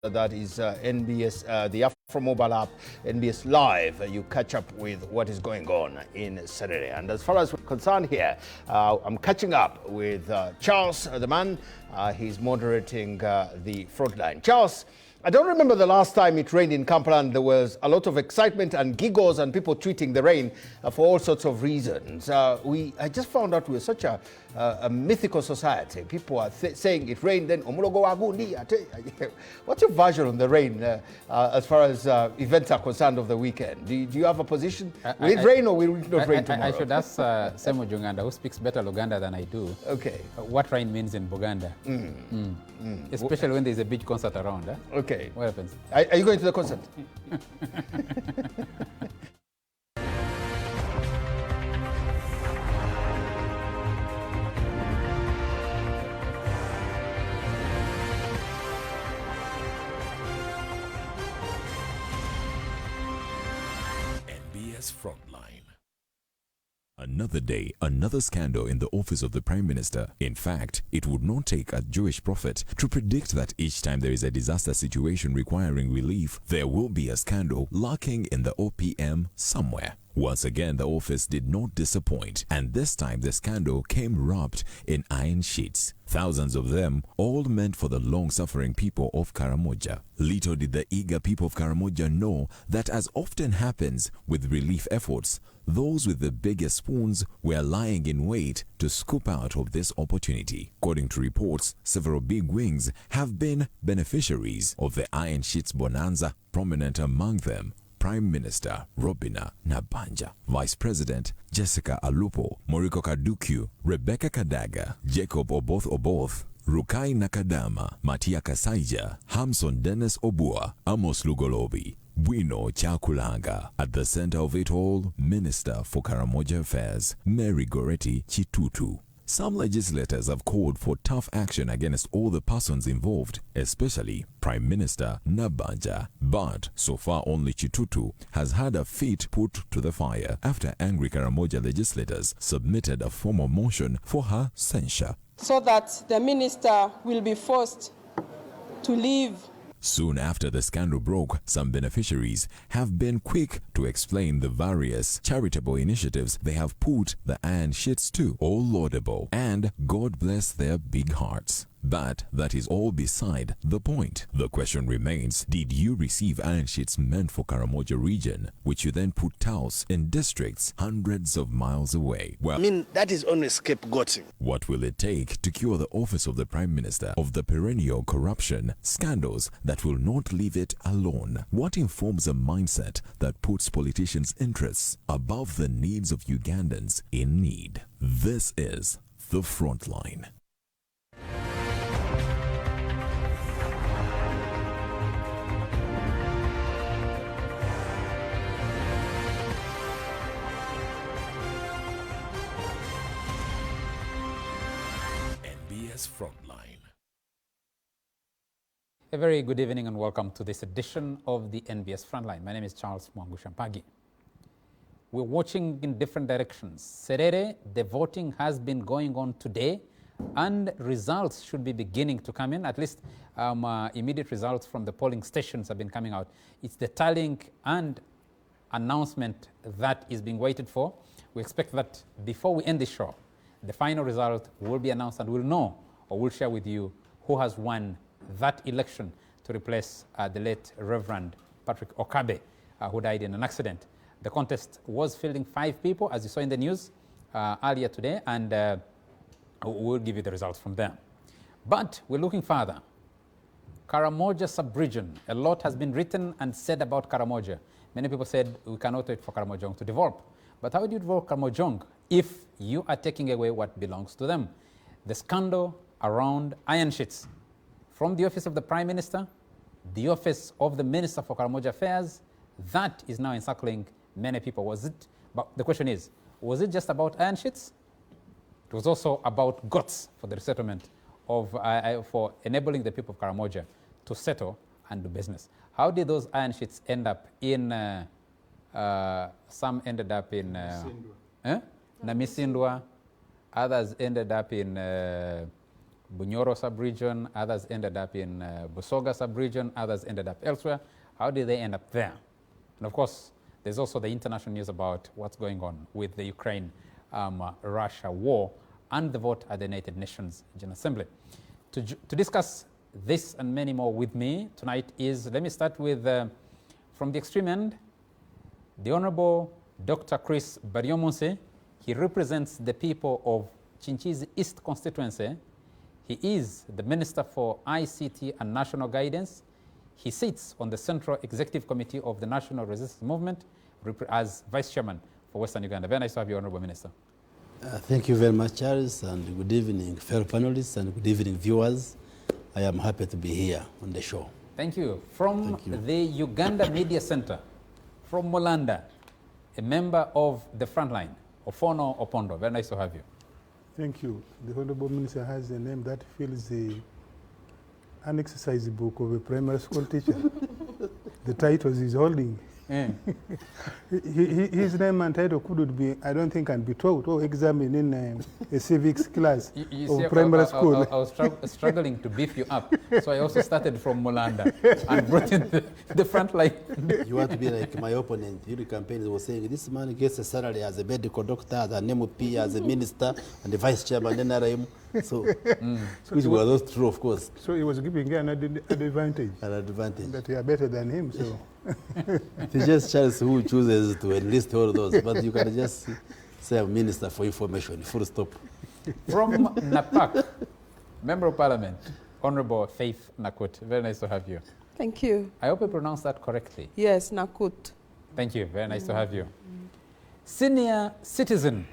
That is NBS, the Afro mobile app, NBS Live. You catch up with what is going on in Saturday. And as far as we're concerned here, I'm catching up with Charles, the man. He's moderating the Frontline. Charles, I don't remember the last time it rained in Kampala, and there was a lot of excitement and giggles and people tweeting the rain for all sorts of reasons. I just found out we're such a mythical society. People are saying it rained, then Omulogo Wagundi. What's your version on the rain as far as events are concerned of the weekend? Do you have a position? Will it rain or will it not rain tomorrow? I should ask Semo Junganda, who speaks better Luganda than I do. Okay. What rain means in Buganda. Especially when there's a big concert around. Okay. What happens? Are you going to the concert? NBS Frontline. Another day, another scandal in the office of the Prime Minister. In fact, it would not take a Jewish prophet to predict that each time there is a disaster situation requiring relief, there will be a scandal lurking in the OPM somewhere. Once again, the office did not disappoint, and this time the scandal came wrapped in iron sheets. Thousands of them, all meant for the long-suffering people of Karamoja. Little did the eager people of Karamoja know that, as often happens with relief efforts, those with the biggest spoons were lying in wait to scoop out of this opportunity. According to reports, several big wigs have been beneficiaries of the iron sheets bonanza, prominent among them Prime Minister Robina Nabanja, Vice President Jessica Alupo, Moriko Kaduku, Rebecca Kadaga, Jacob Oboth, Rukai Nakadama, Matia Kasaija, Hamson Dennis Obua, Amos Lugolobi, Bwino Chakulanga. At the center of it all, Minister for Karamoja Affairs, Mary Goretti Chitutu. Some legislators have called for tough action against all the persons involved, especially Prime Minister Nabanja. But so far only Chitutu has had her feet put to the fire after angry Karamoja legislators submitted a formal motion for her censure, so that the minister will be forced to leave. Soon after the scandal broke, some beneficiaries have been quick to explain the various charitable initiatives they have put the iron sheets to. All laudable, and God bless their big hearts. But that is all beside the point. The question remains, did you receive iron sheets meant for Karamoja region, which you then put towels in districts hundreds of miles away? Well, I mean, that is only scapegoating. What will it take to cure the office of the Prime Minister of the perennial corruption scandals that will not leave it alone? What informs a mindset that puts politicians' interests above the needs of Ugandans in need? This is The Frontline. Frontline. A very good evening and welcome to this edition of the NBS Frontline. My name is Charles Mwangushampagi. We're watching in different directions. Serere, the voting has been going on today and results should be beginning to come in. At least immediate results from the polling stations have been coming out. It's the tallying and announcement that is being waited for. We expect that before we end the show, the final result will be announced and we'll know, or we'll share with you, who has won that election to replace the late Reverend Patrick Okabe, who died in an accident. The contest was fielding 5 people, as you saw in the news earlier today, and we'll give you the results from there. But we're looking further. Karamoja sub-region. A lot has been written and said about Karamoja. Many people said we cannot wait for Karamojong to develop. But how do you develop Karamojong if you are taking away what belongs to them? The scandal around iron sheets. From the office of the Prime Minister, the office of the Minister for Karamoja Affairs, that is now encircling many people. But the question is, was it just about iron sheets? It was also about guts for the resettlement of, for enabling the people of Karamoja to settle and do business. How did those iron sheets end up in, some ended up in Namisindwa, others ended up in Bunyoro sub-region, others ended up in Busoga sub-region, others ended up elsewhere. How did they end up there? And of course, there's also the international news about what's going on with the Ukraine-Russia war and the vote at the United Nations General Assembly. To discuss this and many more with me tonight is, let me start with, from the extreme end, the Honorable Dr. Chris Baryomunsi. He represents the people of Chinchizi East constituency. He is the Minister for ICT and National Guidance. He sits on the Central Executive Committee of the National Resistance Movement as Vice Chairman for Western Uganda. Very nice to have you, Honorable Minister. Thank you very much, Charles, and good evening, fellow panelists, and good evening, viewers. I am happy to be here on the show. Thank you. From the Uganda Media Center, from Molanda, a member of the Frontline, Ofono Opondo. Very nice to have you. Thank you. The Honorable Minister has a name that fills an exercise book of a primary school teacher. The titles he's holding. His name and title couldn't be, I don't think, can be taught or examined in a civics class of primary school. I was struggling to beef you up, so I also started from Molanda and brought in the front line. You want to be like my opponent. During campaigns was saying, this man gets a salary as a medical doctor, as an MP, as a minister, and the vice chairman, NRM. So, which were those true, of course. So he was giving an advantage. An advantage. That you are better than him, so. It's just Charles who chooses to enlist all those, but you can just say I'm Minister for Information, full stop. From Napak, Member of Parliament, Honorable Faith Nakut. Very nice to have you. Thank you. I hope I pronounced that correctly. Yes, Nakut. Thank you. Very nice to have you. Senior citizen,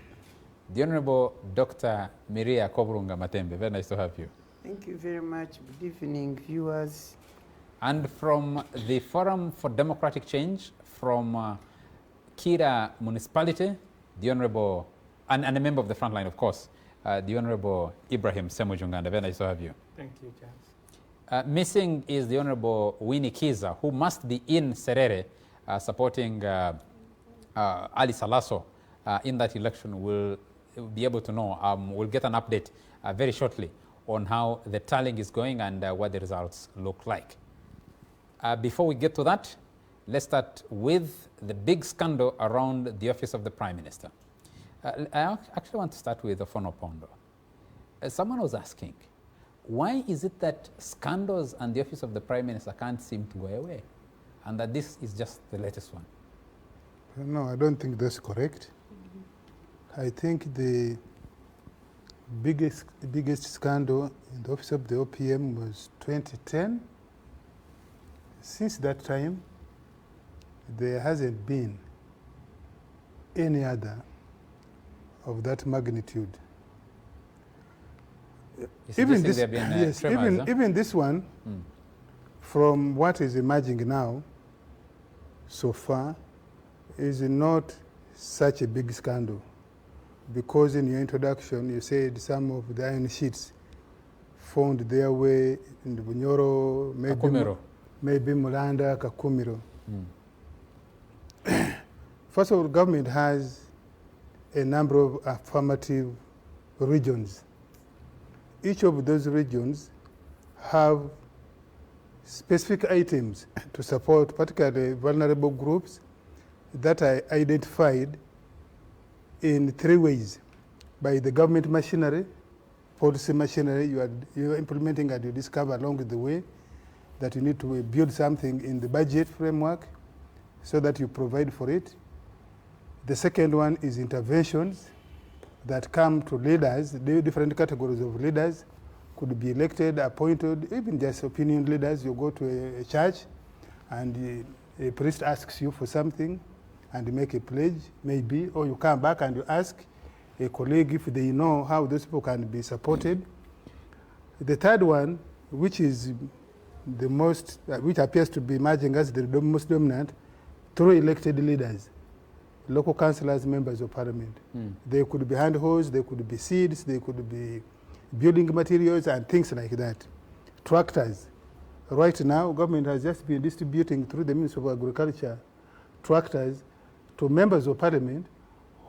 the Honorable Dr. Miria Koburunga Matembe. Very nice to have you. Thank you very much. Good evening, viewers. And from the Forum for Democratic Change, from Kira Municipality, the Honorable, and a member of the Frontline, of course, the Honorable Ibrahim Semujunganda. Very nice to have you. Thank you, Charles. Missing is the Honorable Winnie Kiza, who must be in Serere supporting Ali Salaso in that election. We'll be able to know. We'll get an update very shortly on how the tallying is going and what the results look like. Before we get to that, let's start with the big scandal around the office of the Prime Minister. I actually want to start with Ofono Opondo. Someone was asking, why is it that scandals and the office of the Prime Minister can't seem to go away, and that this is just the latest one? No, I don't think that's correct. I think the biggest scandal in the office of the OPM was 2010. Since that time, there hasn't been any other of that magnitude. Even this, yes, even this one, from what is emerging now, so far, is not such a big scandal. Because in your introduction, you said some of the iron sheets found their way in the Bunyoro, maybe Mulanda, Kakumiro. First of all, government has a number of affirmative regions. Each of those regions have specific items to support particularly vulnerable groups that are identified in 3 ways: by the government machinery, policy machinery you are implementing, and you discover along the way that you need to build something in the budget framework so that you provide for it. The second one is interventions that come to leaders. The different categories of leaders could be elected, appointed, even just opinion leaders. You go to a church and a priest asks you for something and you make a pledge, maybe, or you come back and you ask a colleague if they know how those people can be supported. The third one, which is the most, which appears to be emerging as the most dominant, through elected leaders, local councillors, members of parliament. They could be handholds, they could be seeds, they could be building materials and things like that. Tractors. Right now, government has just been distributing through the Ministry of Agriculture tractors to members of parliament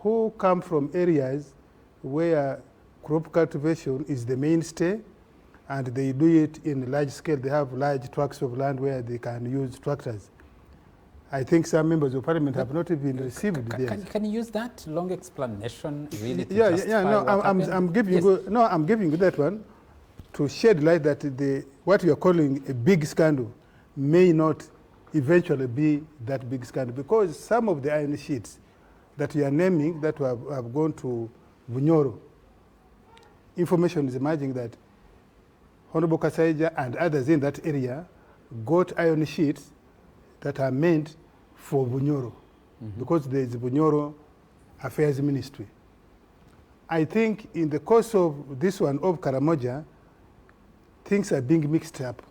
who come from areas where crop cultivation is the mainstay and they do it in large scale. They have large tracts of land where they can use tractors. I think some members of parliament have not even received theirs. Can you use that long explanation really to Yeah, justify no, what happened? I'm giving Yes. you, no, I'm giving you that one to shed light that what you are calling a big scandal may not eventually be that big scandal, because some of the iron sheets that you are naming that have gone to Bunyoro, information is emerging that Honorable Kasaija and others in that area got iron sheets that are meant for Bunyoro, because there is Bunyoro Affairs Ministry. I think in the course of this one of Karamoja, things are being mixed up.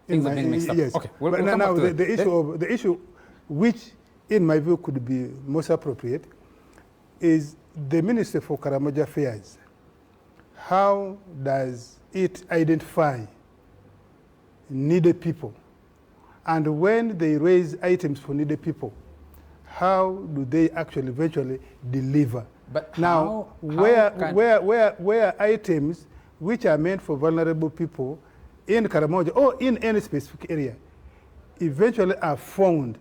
Things are being mixed up. Yes. Okay, we'll but come now back to the issue which in my view could be most appropriate is the Ministry for Karamoja Affairs. How does it identify needed people? And when they raise items for needed people, how do they actually eventually deliver? But now, where items which are meant for vulnerable people in Karamoja or in any specific area eventually are found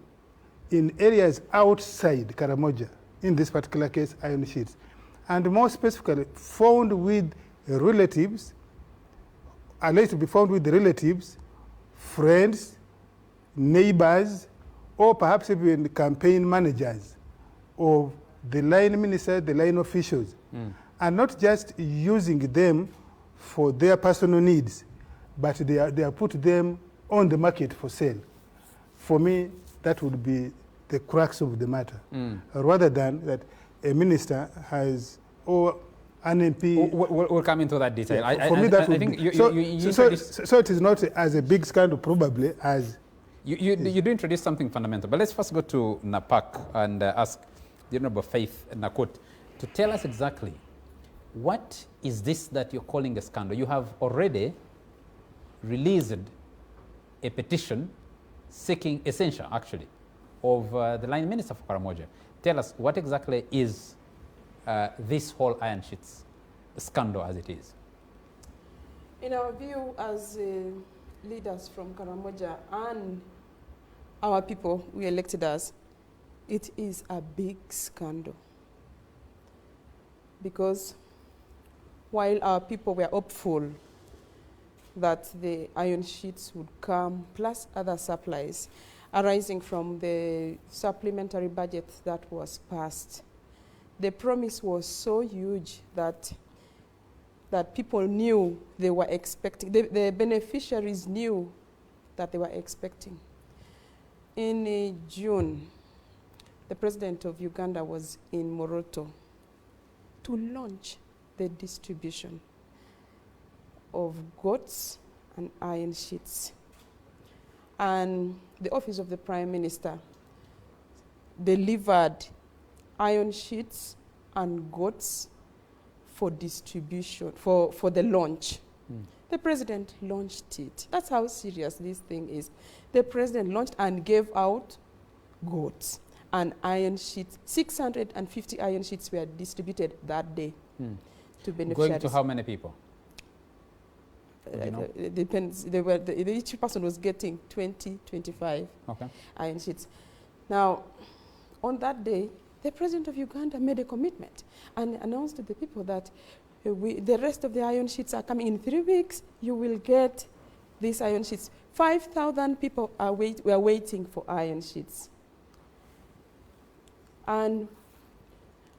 in areas outside Karamoja, in this particular case, iron sheets, and more specifically found with relatives, alleged to be found with relatives, friends, neighbors, or perhaps even campaign managers of the line minister, the line officials, and not just using them for their personal needs, but they are put them on the market for sale. For me, that would be the crux of the matter, rather than that a minister has, or an MP. We'll come into that detail. Yeah, for me, that would think be. So it is not as a big scandal, probably, as. You do introduce something fundamental, but let's first go to Napak and ask the Honorable Faith Nakut to tell us exactly what is this that you're calling a scandal. You have already released a petition seeking a censure, actually, of the line minister for Karamoja. Tell us what exactly is this whole iron sheets scandal as it is. In our view, as leaders from Karamoja and our people we elected us, it is a big scandal. Because while our people were hopeful that the iron sheets would come, plus other supplies arising from the supplementary budget that was passed, the promise was so huge that people knew they were expecting, the beneficiaries knew that they were expecting. In June, the president of Uganda was in Moroto to launch the distribution of goats and iron sheets. And the office of the Prime Minister delivered iron sheets and goats for distribution, for the launch. The president launched it. That's how serious this thing is. The president launched and gave out goats and iron sheets. 650 iron sheets were distributed that day to beneficiaries. Going to how many people? It depends. Each person was getting 20, 25 iron sheets. Now, on that day, the president of Uganda made a commitment and announced to the people that the rest of the iron sheets are coming in 3 weeks. You will get these iron sheets. 5,000 people were waiting for iron sheets. And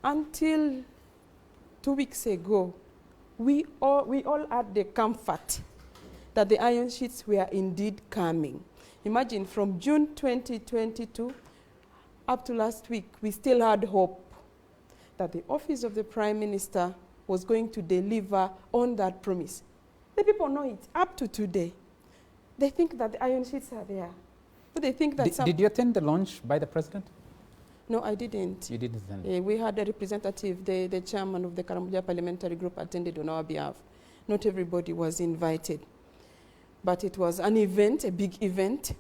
until 2 weeks ago, we all had the comfort that the iron sheets were indeed coming. Imagine, from June 2022 up to last week, we still had hope that the office of the Prime Minister was going to deliver on that promise. The people know it up to today. They think that the iron sheets are there. But they think that Did you attend the launch by the president? No, I didn't. You didn't attend? We had a representative, the chairman of the Karamoja Parliamentary Group attended on our behalf. Not everybody was invited. But it was an event, a big event,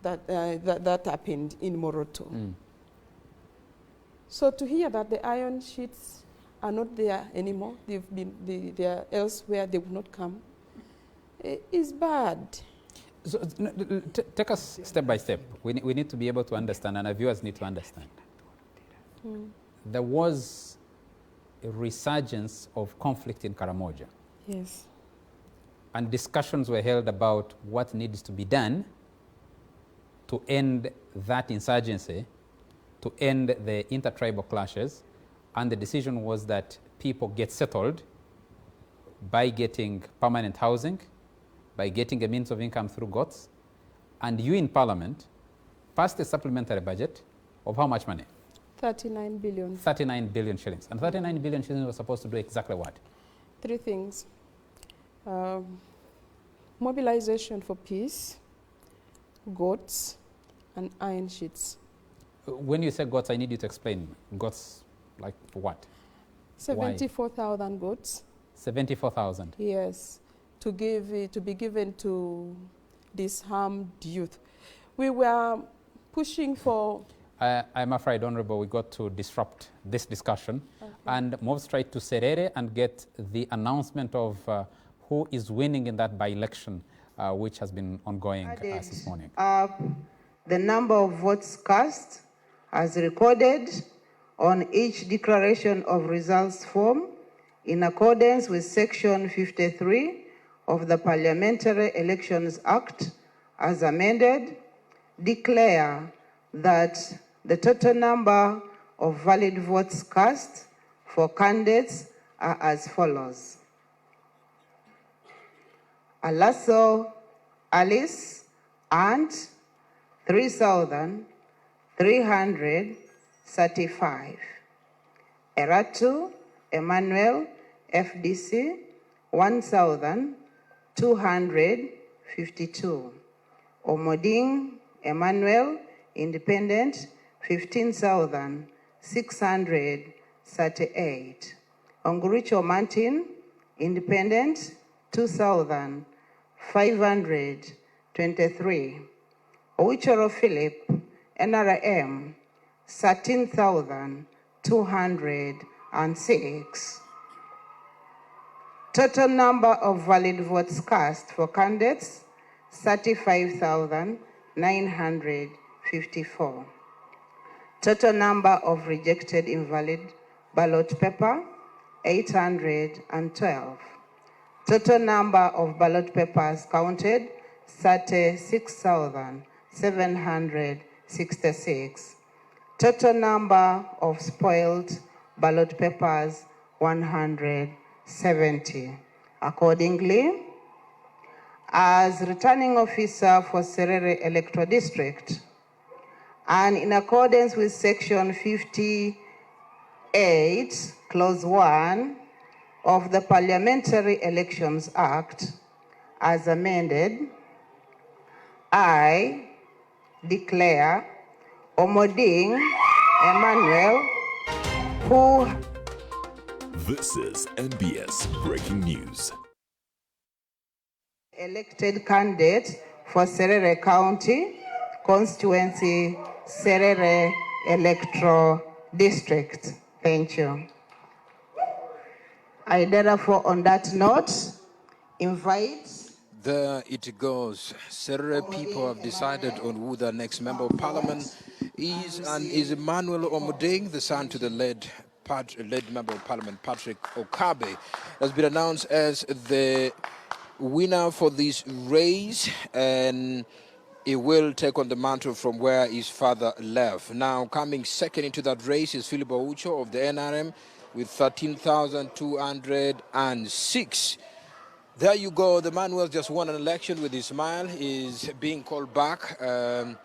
that happened in Moroto. So to hear that the iron sheets are not there anymore, they are elsewhere, they will not come, is bad. So, take us step by step. We need to be able to understand, and our viewers need to understand. There was a resurgence of conflict in Karamoja. Yes. And discussions were held about what needs to be done to end that insurgency, to end the intertribal clashes, and the decision was that people get settled by getting permanent housing, by getting a means of income through GOTS, and you in Parliament passed a supplementary budget of how much money? 39 billion. 39 billion shillings. And 39 billion shillings was supposed to do exactly what? 3 things. Mobilization for peace, GOTS, and iron sheets. When you say GOTS, I need you to explain. GOTS, like what? 74,000 GOTS. 74,000? Yes, to be given to disarmed youth. We were pushing for... I'm afraid, Honourable, we got to disrupt this discussion and move straight to Serere and get the announcement of who is winning in that by-election, which has been ongoing this morning. The number of votes cast as recorded on each declaration of results form in accordance with Section 53 of the Parliamentary Elections Act as amended, declare that the total number of valid votes cast for candidates are as follows. Alaso Alice and 3,335. Eratu Emmanuel FDC 1,252. Omoding Emmanuel Independent 15,638. Onguricho Martin Independent 2,523. Owichoro Philip NRM 13,206. Total number of valid votes cast for candidates 35,954. Total number of rejected invalid ballot paper 812. Total number of ballot papers counted 36,766. Total number of spoiled ballot papers 170. Accordingly, as returning officer for Serere Electoral District, and in accordance with Section 58, Clause 1 of the Parliamentary Elections Act, as amended, I declare Omoding Emmanuel, who... This is NBS Breaking News. Elected candidate for Serere County, constituency, Serere Electoral District. Thank you. I therefore, on that note, invite... There it goes. Serere people have decided on who the next member of parliament is, and is Emmanuel Omoding, the son to the late member of parliament Patrick Okabe, has been announced as the winner for this race, and he will take on the mantle from where his father left. Now, coming second into that race is Philip Oucho of the NRM with 13,206. There you go. The man who has just won an election with his smile is being called back to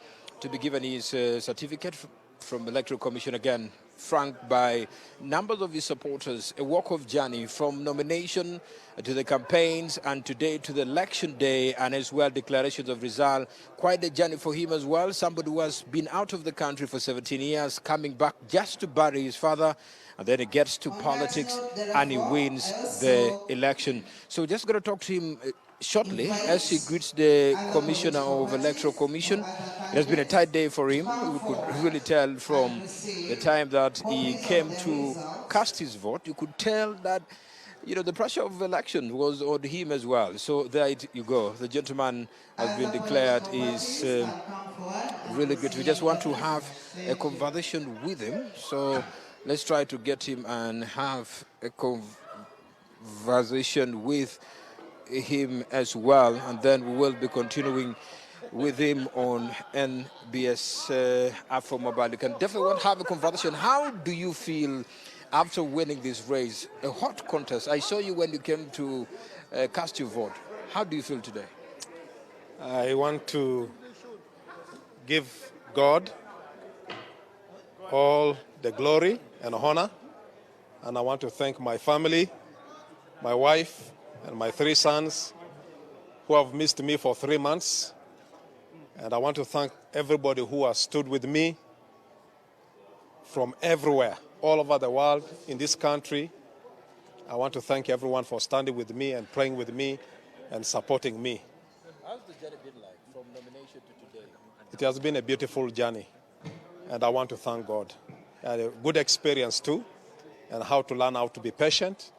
be given his certificate from the Electoral Commission again, franked by numbers of his supporters. A walk of journey from nomination to the campaigns and today to the election day, and as well declarations of result. Quite a journey for him as well. Somebody who has been out of the country for 17 years, coming back just to bury his father, and then he gets to politics and he wins the election. So we're just going to talk to him shortly as he greets the Commissioner of Electoral Commission. It has been a tight day for him. We could really tell from the time that he came to cast his vote. You could tell that you know, the pressure of election was on him as well. So there you go. The gentleman has been declared is really good. We just want to have a conversation with him. So let's try to get him and have a conversation with him as well. And then we will be continuing with him on NBS Afro Mobile. You can definitely want to have a conversation. How do you feel after winning this race? A hot contest. I saw you when you came to cast your vote. How do you feel today? I want to give God all the glory and honor, and I want to thank my family, my wife, and my 3 sons who have missed me for 3 months. And I want to thank everybody who has stood with me from everywhere, all over the world, in this country. I want to thank everyone for standing with me and praying with me and supporting me. How's the journey been like from nomination to today? It has been a beautiful journey, and I want to thank God. I had a good experience too, and how to learn how to be patient,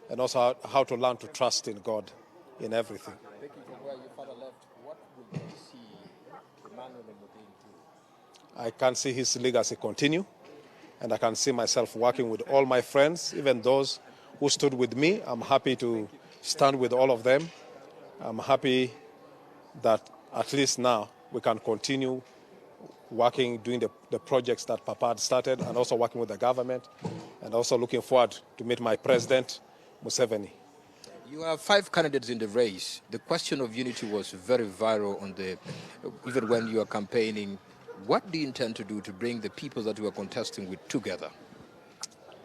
and also how to learn to trust in God in everything. Taking from where your father left, what will you see Emmanuel Omoding do? I can see his legacy continue, and I can see myself working with all my friends, even those who stood with me. I'm happy to stand with all of them. I'm happy that at least now we can continue working, doing the projects that Papa had started, and also working with the government, and also looking forward to meet my president, Museveni. You have 5 candidates in the race. The question of unity was very viral on even when you are campaigning. What do you intend to do to bring the people that you are contesting with together?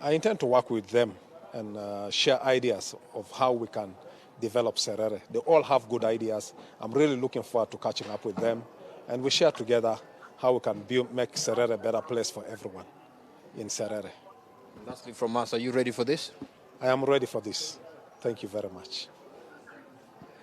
I intend to work with them and share ideas of how we can develop Serere. They all have good ideas. I'm really looking forward to catching up with them, and we share together how we can make Serere a better place for everyone in Serere. Lastly from us, are you ready for this? I am ready for this. Thank you very much.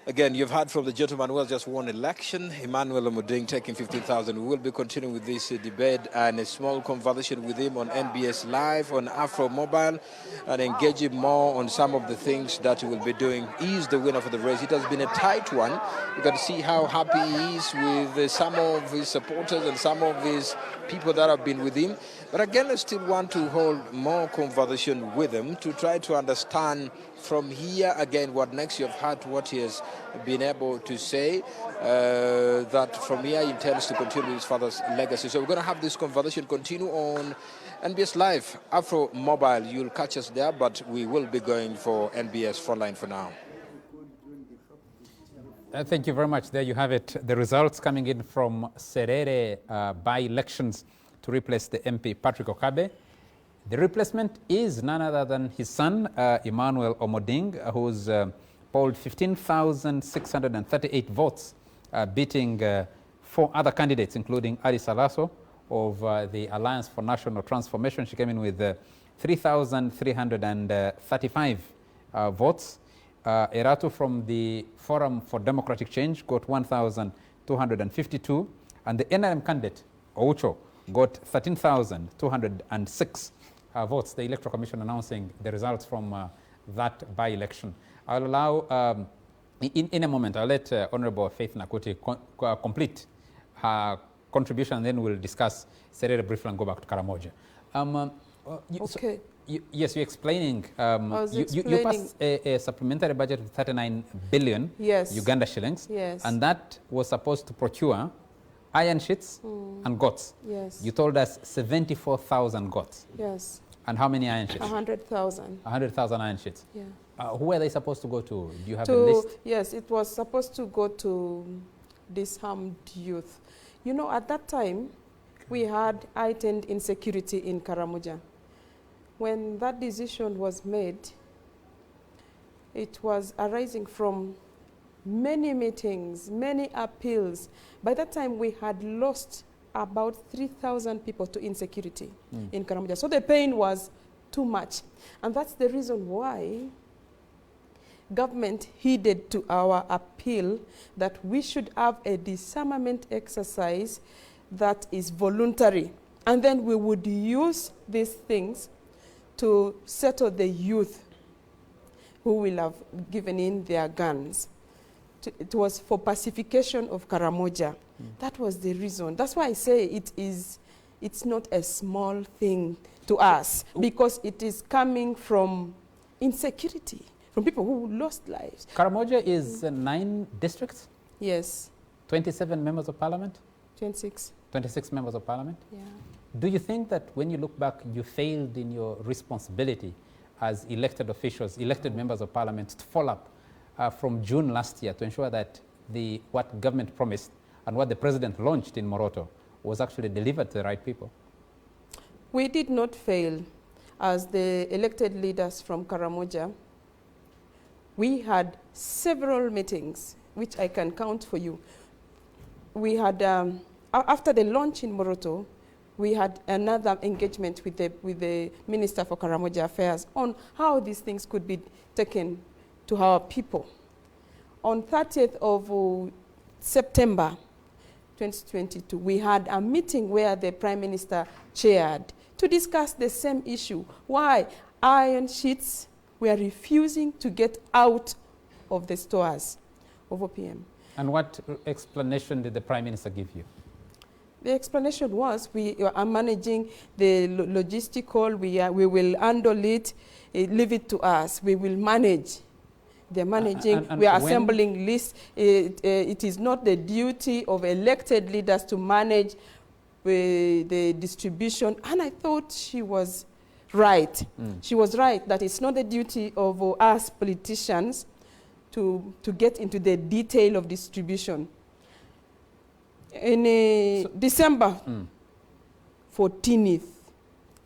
Again, you've heard from the gentleman who has just won election, Emmanuel Omoding, taking 15,000. We will be continuing with this debate and a small conversation with him on NBS Live, on Afro Mobile, and engage him more on some of the things that he will be doing. He is the winner for the race. It has been a tight one. You can see how happy he is with some of his supporters and some of his people that have been with him. But again, I still want to hold more conversation with him to try to understand from here again what next. You've heard what he has been able to say, that from here he intends to continue his father's legacy. So we're going to have this conversation continue on NBS Live, Afro Mobile. You'll catch us there, but we will be going for NBS Frontline for now. Thank you very much. There you have it. The results coming in from Serere by-elections to replace the MP Patrick Okabe. The replacement is none other than his son, Emmanuel Omoding, who's polled 15,638 votes, beating 4 other candidates, including Ari Salaso of the Alliance for National Transformation. She came in with 3,335 votes. Erato from the Forum for Democratic Change got 1,252, and the NRM candidate, Oucho, got 13,206 votes. The Electoral Commission announcing the results from that by-election. I'll allow, in a moment, I'll let Honorable Faith Nakuti complete her contribution, and then we'll discuss Serere briefly and go back to Karamoja. Okay. So yes, you're explaining, explaining. you passed a supplementary budget of 39 billion Uganda shillings, and that was supposed to procure iron sheets and goats. Yes. You told us 74,000 goats. Yes. And how many iron sheets? 100,000. 100,000 iron sheets. Yeah. Who are they supposed to go to? Do you have a list? Yes, it was supposed to go to disarmed youth. You know, at that time, we had heightened insecurity in Karamoja. When that decision was made, it was arising from many meetings, many appeals. By that time, we had lost about 3,000 people to insecurity in Karamoja. So the pain was too much. And that's the reason why government heeded to our appeal that we should have a disarmament exercise that is voluntary. And then we would use these things to settle the youth. who will have given in their guns. It was for pacification of Karamoja. That was the reason. That's why I say it's not a small thing to us, because it is coming from insecurity, from people who lost lives. Karamoja is 9 districts? Yes. 27 members of parliament? 26. 26 members of parliament? Yeah. Do you think that when you look back, you failed in your responsibility as elected officials, elected members of parliament, to follow up from June last year to ensure that what government promised and what the president launched in Moroto was actually delivered to the right people? We did not fail. As the elected leaders from Karamoja, we had several meetings, which I can count for you. We had, after the launch in Moroto, we had another engagement with the Minister for Karamoja Affairs on how these things could be taken to our people. On 30th of September 2022, we had a meeting where the Prime Minister chaired to discuss the same issue, why iron sheets were refusing to get out of the stores of OPM. And what explanation did the Prime Minister give you? The explanation was, we are managing the logistical, we will handle it, leave it to us, we will manage. They're managing, and we are assembling lists. It is not the duty of elected leaders to manage the distribution. And I thought she was right. She was right that it's not the duty of us politicians to get into the detail of distribution. In December 14th,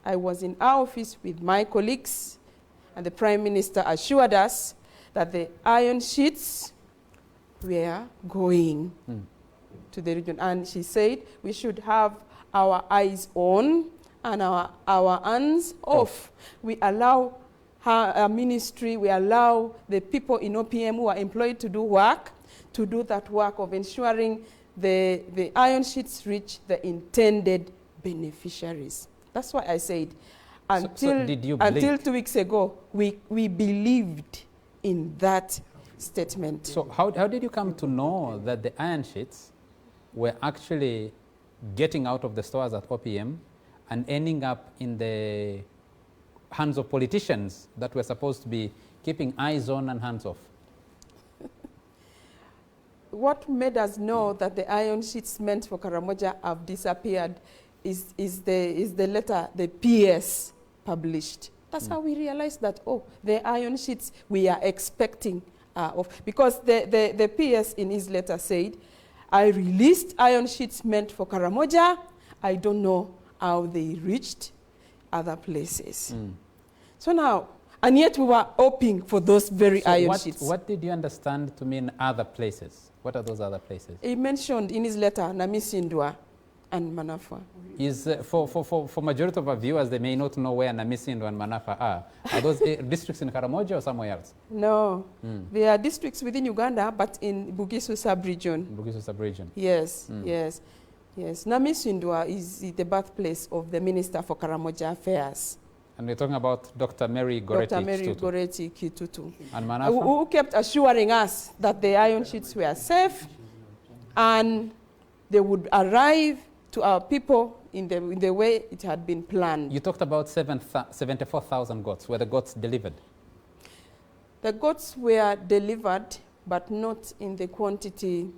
I was in our office with my colleagues, and the Prime Minister assured us that the iron sheets were going to the region. And she said we should have our eyes on and our hands off. We allow her ministry, we allow the people in OPM who are employed to do work, to do that work of ensuring the iron sheets reach the intended beneficiaries. That's why I said, until 2 weeks ago, we believed in that statement. So how did you come to know that the iron sheets were actually getting out of the stores at OPM and ending up in the hands of politicians that were supposed to be keeping eyes on and hands off? What made us know that the iron sheets meant for Karamoja have disappeared is the letter the PS published. That's how we realized that, oh, the iron sheets we are expecting are off. Because the PS in his letter said, I released iron sheets meant for Karamoja. I don't know how they reached other places. So now, and yet we were hoping for those very iron sheets. What did you understand to mean other places? What are those other places? He mentioned in his letter Namisindwa and Manafwa. Is for majority of our viewers, they may not know where Namisindwa and Manafwa are. Are those districts in Karamoja or somewhere else? No, they are districts within Uganda, but in Bugisu sub-region. Bugisu sub-region. Yes, yes, yes. Namisindwa is the birthplace of the Minister for Karamoja Affairs. And we're talking about Dr. Mary Goretti Dr. Mary Goretti Kitutu. And Manafwa? Who kept assuring us that the iron sheets were safe and they would arrive to our people in the way it had been planned. You talked about 74,000 goats. Were the goats delivered? The goats were delivered, but not in the quantity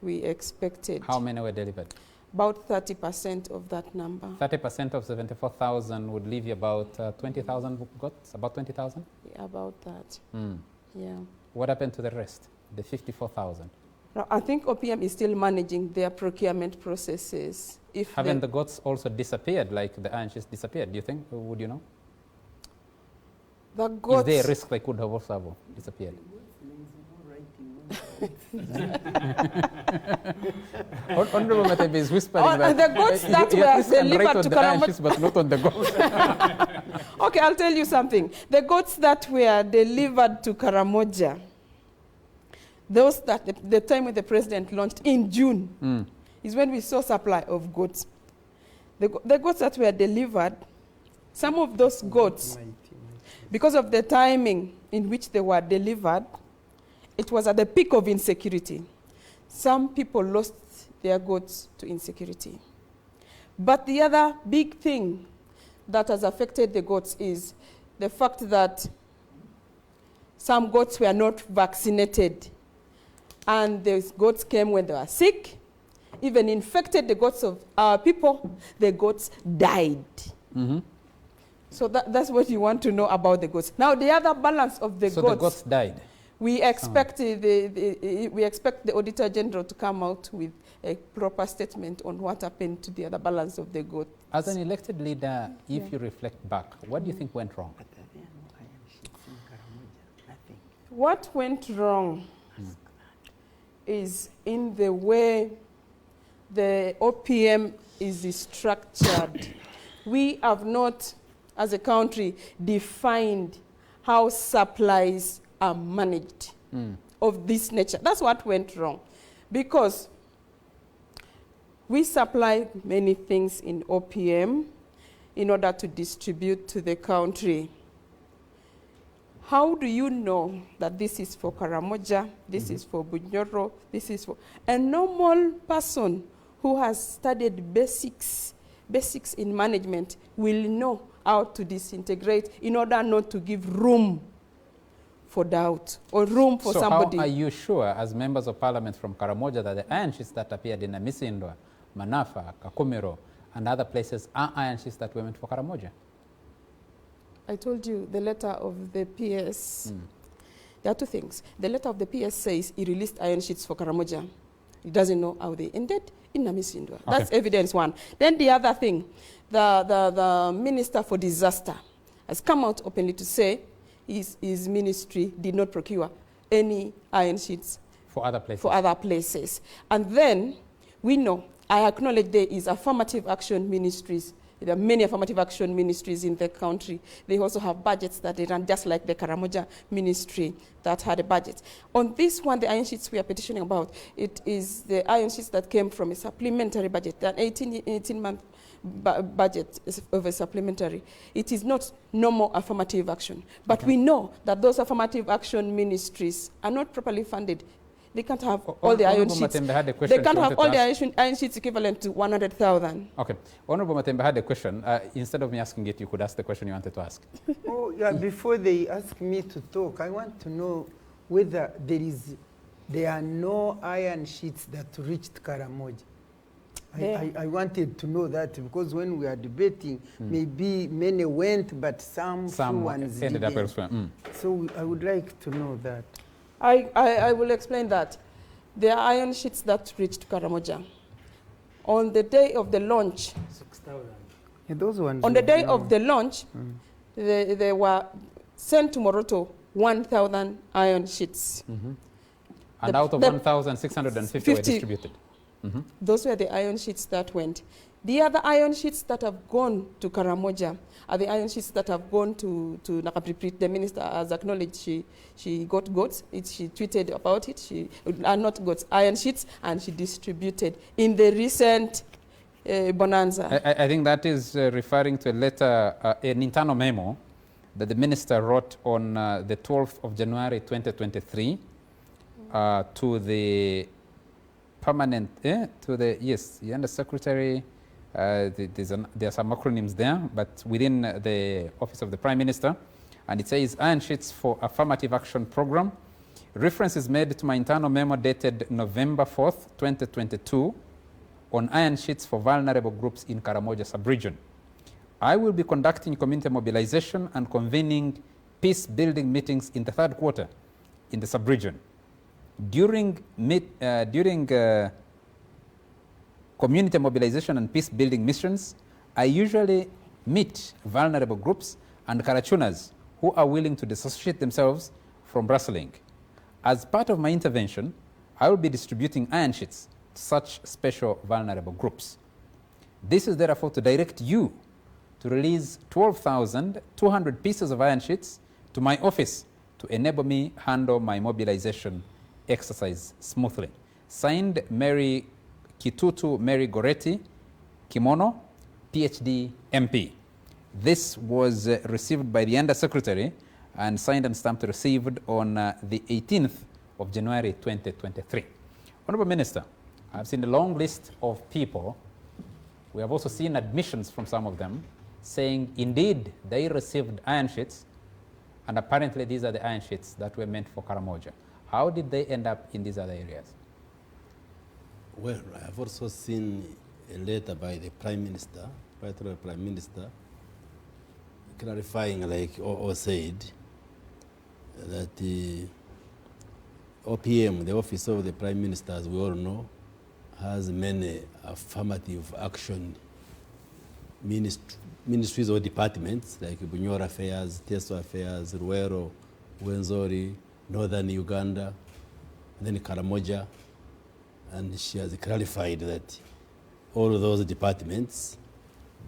we expected. How many were delivered? About 30% of that number. 30% of 74,000 would leave you about 20,000 goats, about 20,000? Yeah, about that. Yeah. What happened to the rest, the 54,000? I think OPM is still managing their procurement processes. Haven't the goats also disappeared, like the iron sheets disappeared? Do you think? Would you know? The goats. Is there a risk they could have also disappeared? Honorable Matebe is whispering that the goats that were delivered to Karamoja, but not on the goats. Okay, I'll tell you something. The goats that were delivered to Karamoja, those that the time when the president launched in June, is when we saw supply of goats. The goats that were delivered, some of those goats, because of the timing in which they were delivered, it was at the peak of insecurity. Some people lost their goats to insecurity. But the other big thing that has affected the goats is the fact that some goats were not vaccinated. And those goats came when they were sick, even infected the goats of our people, the goats died. Mm-hmm. So that's what you want to know about the goats. Now, the other balance of the goats. So the goats died? We expect, we expect the Auditor General to come out with a proper statement on what happened to the other balance of the goats. As an elected leader, if you reflect back, what do you think went wrong? What went wrong is in the way the OPM is structured. We have not, as a country, defined how supplies are managed of this nature. That's what went wrong. Because we supply many things in OPM in order to distribute to the country. How do you know that this is for Karamoja, this is for Bunyoro, this is for... A normal person who has studied basics in management will know how to disintegrate in order not to give room for doubt or room for somebody. So how are you sure, as members of parliament from Karamoja, that the iron sheets that appeared in Amisindwa, Manafa, Kakumiro, and other places are iron sheets that were meant for Karamoja? I told you the letter of the PS. There are two things. The letter of the PS says he released iron sheets for Karamoja. He doesn't know how they ended in Namisindwa. Okay. That's evidence one. Then the other thing, the Minister for Disaster has come out openly to say his ministry did not procure any iron sheets for other places. And then we know, I acknowledge there is affirmative action ministries. There are many affirmative action ministries in the country. They also have budgets that they run, just like the Karamoja ministry that had a budget. On this one, the iron sheets we are petitioning about, it is the iron sheets that came from a supplementary budget, an 18-month budget of a supplementary. It is not normal affirmative action. But we know that those affirmative action ministries are not properly funded. They can't have all the iron sheets. They can't have all the iron sheets equivalent to 100,000. Okay. Honorable Matembe had a question. Instead of me asking it, you could ask the question you wanted to ask. Oh, yeah, before they ask me to talk, I want to know whether there are no iron sheets that reached Karamoja. I wanted to know that because when we are debating, maybe many went, but some ones ended up elsewhere. So I would like to know that. I will explain that. There are iron sheets that reached Karamoja. On the day of the launch, 6,000. Yeah, those ones. On the day of the launch, they were sent to Moroto 1,000 iron sheets. And out of 1,650 were distributed. Those were the iron sheets that went. The other iron sheets that have gone to Karamoja are the iron sheets that have gone to Nakapriprit. The minister has acknowledged she got goats. She tweeted about it. She not goats, iron sheets, and she distributed in the recent bonanza. I think that is referring to a letter, an internal memo that the minister wrote on the 12th of January 2023 to the permanent, to the Undersecretary. There are some acronyms there, but within the Office of the Prime Minister. And it says, iron sheets for affirmative action program. Reference is made to my internal memo dated November 4th, 2022 on iron sheets for vulnerable groups in Karamoja sub-region. I will be conducting community mobilization and convening peace-building meetings in the third quarter in the sub-region. During community mobilization and peace-building missions, I usually meet vulnerable groups and Karachunas who are willing to dissociate themselves from rustling. As part of my intervention, I will be distributing iron sheets to such special vulnerable groups. This is therefore to direct you to release 12,200 pieces of iron sheets to my office to enable me handle my mobilization exercise smoothly. Signed, Mary Kitutu Mary Goretti, Kimono, PhD, MP. This was received by the Undersecretary and signed and stamped received on the 18th of January 2023. Honorable Minister, I've seen a long list of people. We have also seen admissions from some of them saying indeed they received iron sheets, and apparently these are the iron sheets that were meant for Karamoja. How did they end up in these other areas? Well, I have also seen a letter by the Prime Minister, Prime Minister, clarifying, like or said, that the OPM, the Office of the Prime Minister, as we all know, has many affirmative action ministries or departments, like Bunyoro Affairs, Teso Affairs, Ruero, Wenzori, Northern Uganda, and then Karamoja. And she has clarified that all of those departments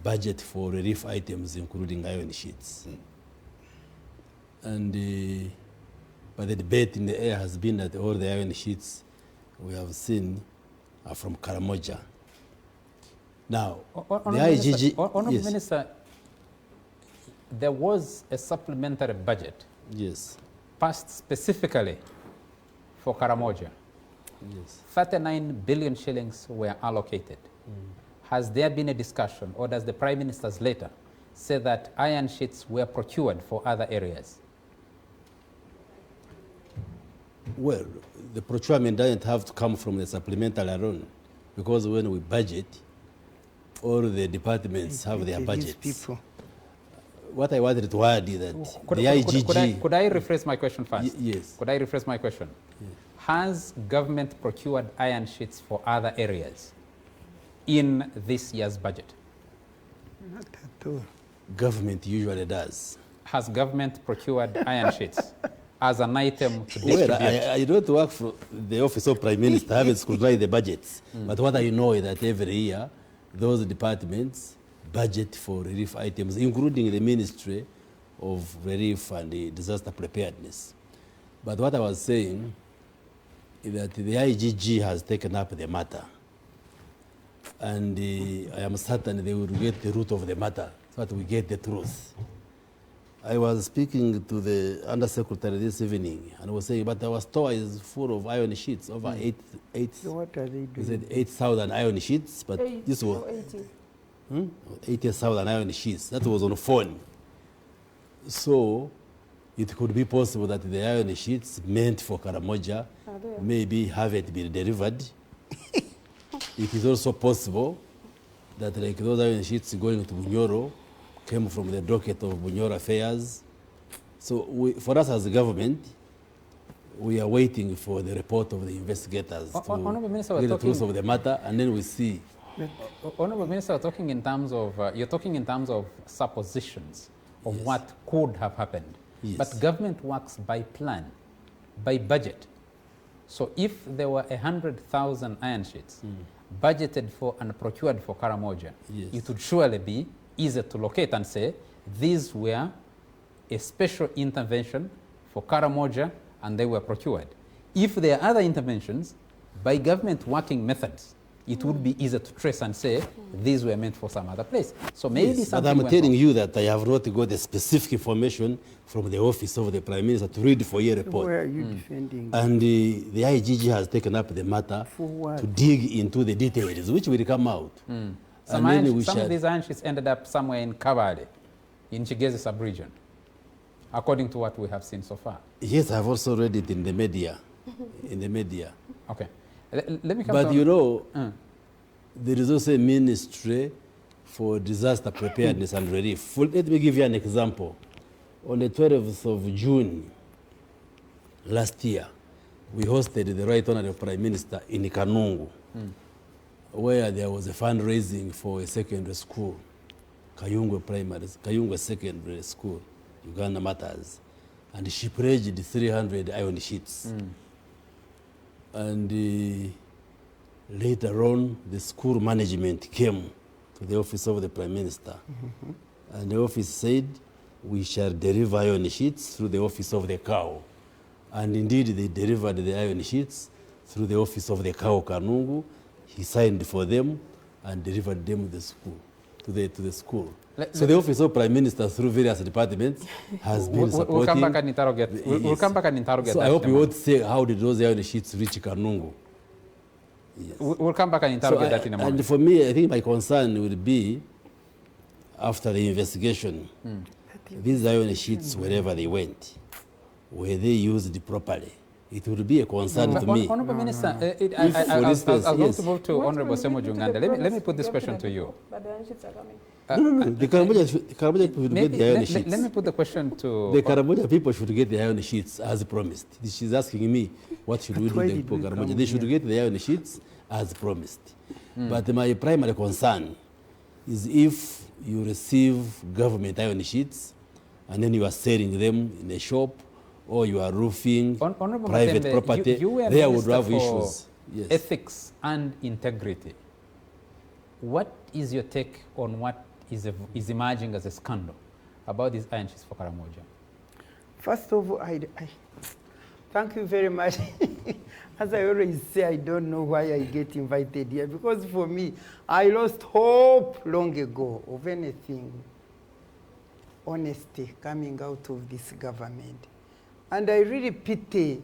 budget for relief items, including iron sheets. And but the debate in the air has been that all the iron sheets we have seen are from Karamoja. Now, the IGG... Honorable yes. Minister, there was a supplementary budget passed specifically for Karamoja. 39 billion shillings were allocated. Has there been a discussion, or does the Prime Minister's letter say that iron sheets were procured for other areas? Well, the procurement doesn't have to come from the supplemental alone, because when we budget, all the departments have their budgets. What I wanted to add is that the IGG... Could I rephrase my question first? Yes. Could I rephrase my question? Yes. Has government procured iron sheets for other areas in this year's budget? Not at all. Government usually does. Has government procured iron sheets as an item to distribute? Well, I don't work for the Office of Prime Minister. I haven't scrutinized the budgets. But what I know is that every year, those departments budget for relief items, including the Ministry of Relief and Disaster Preparedness. But what I was saying is that the IGG has taken up the matter. And I am certain they will get the root of the matter so that we get the truth. I was speaking to the Undersecretary this evening and was saying, but our store is full of iron sheets, over So what are they doing? He said 8,000 iron sheets, but this was 80,000 iron sheets. That was on phone. So it could be possible that the iron sheets meant for Karamoja maybe haven't been delivered. It is also possible that like those iron sheets going to Bunyoro came from the docket of Bunyoro Affairs. So for us as a government, we are waiting for the report of the investigators to get the truth of the matter, and then we see. Honorable Minister, talking in terms of, you're talking in terms of suppositions of what could have happened. Yes. But government works by plan, by budget. So if there were 100,000 iron sheets budgeted for and procured for Karamoja, it would surely be easy to locate and say, these were a special intervention for Karamoja and they were procured. If there are other interventions, by government working methods, it would be easier to trace and say, these were meant for some other place. So maybe something but I'm telling you that I have not got the specific information from the Office of the Prime Minister to read for your report. Where are you defending? And the IGG has taken up the matter to dig into the details, which will come out. Some of these iron sheets ended up somewhere in Kabale, in Chigezi sub-region, according to what we have seen so far. Yes, I've also read it in the media. Okay. Let me come But you know, there is also a ministry for disaster preparedness and relief. Let me give you an example. On the 12th of June last year, we hosted the Right Honorable Prime Minister in Kanungu, where there was a fundraising for a secondary school, Kayungwe Secondary School, Uganda Matters. And she pledged 300 iron sheets. And later on, the school management came to the Office of the Prime Minister. And the office said, we shall deliver iron sheets through the Office of the Cow. And indeed, they delivered the iron sheets through the Office of the Cow Kanungu. He signed for them and delivered them to to the school. So the Office of Prime Minister, through various departments, has been supporting. We'll come back and interrogate. We'll come back and interrogate. So I hope you won't say, how did those iron sheets reach Kanungu? Yes. We'll come back and interrogate that in a moment. And for me, I think my concern would be, after the investigation, these iron sheets, wherever they went, were they used properly? It would be a concern to me. Honourable Minister, I'll go to Honourable Semo Junganda. Let me put this question to you. But the iron sheets are coming. The Karamoja people should get the iron sheets. Let me put the question to... The Karamoja people should get the iron sheets as promised. She's asking me, what should we do with the people of Karamoja? They should get the iron sheets as promised. But my primary concern is if you receive government iron sheets and then you are selling them in a shop, or you are roofing private Matembe, property, you were there would Minister have for issues. Yes. Ethics and integrity. What is your take on what is emerging as a scandal about these iron sheets for Karamoja? First of all, I thank you very much. As I always say, I don't know why I get invited here, because for me, I lost hope long ago of anything honesty coming out of this government. And I really pity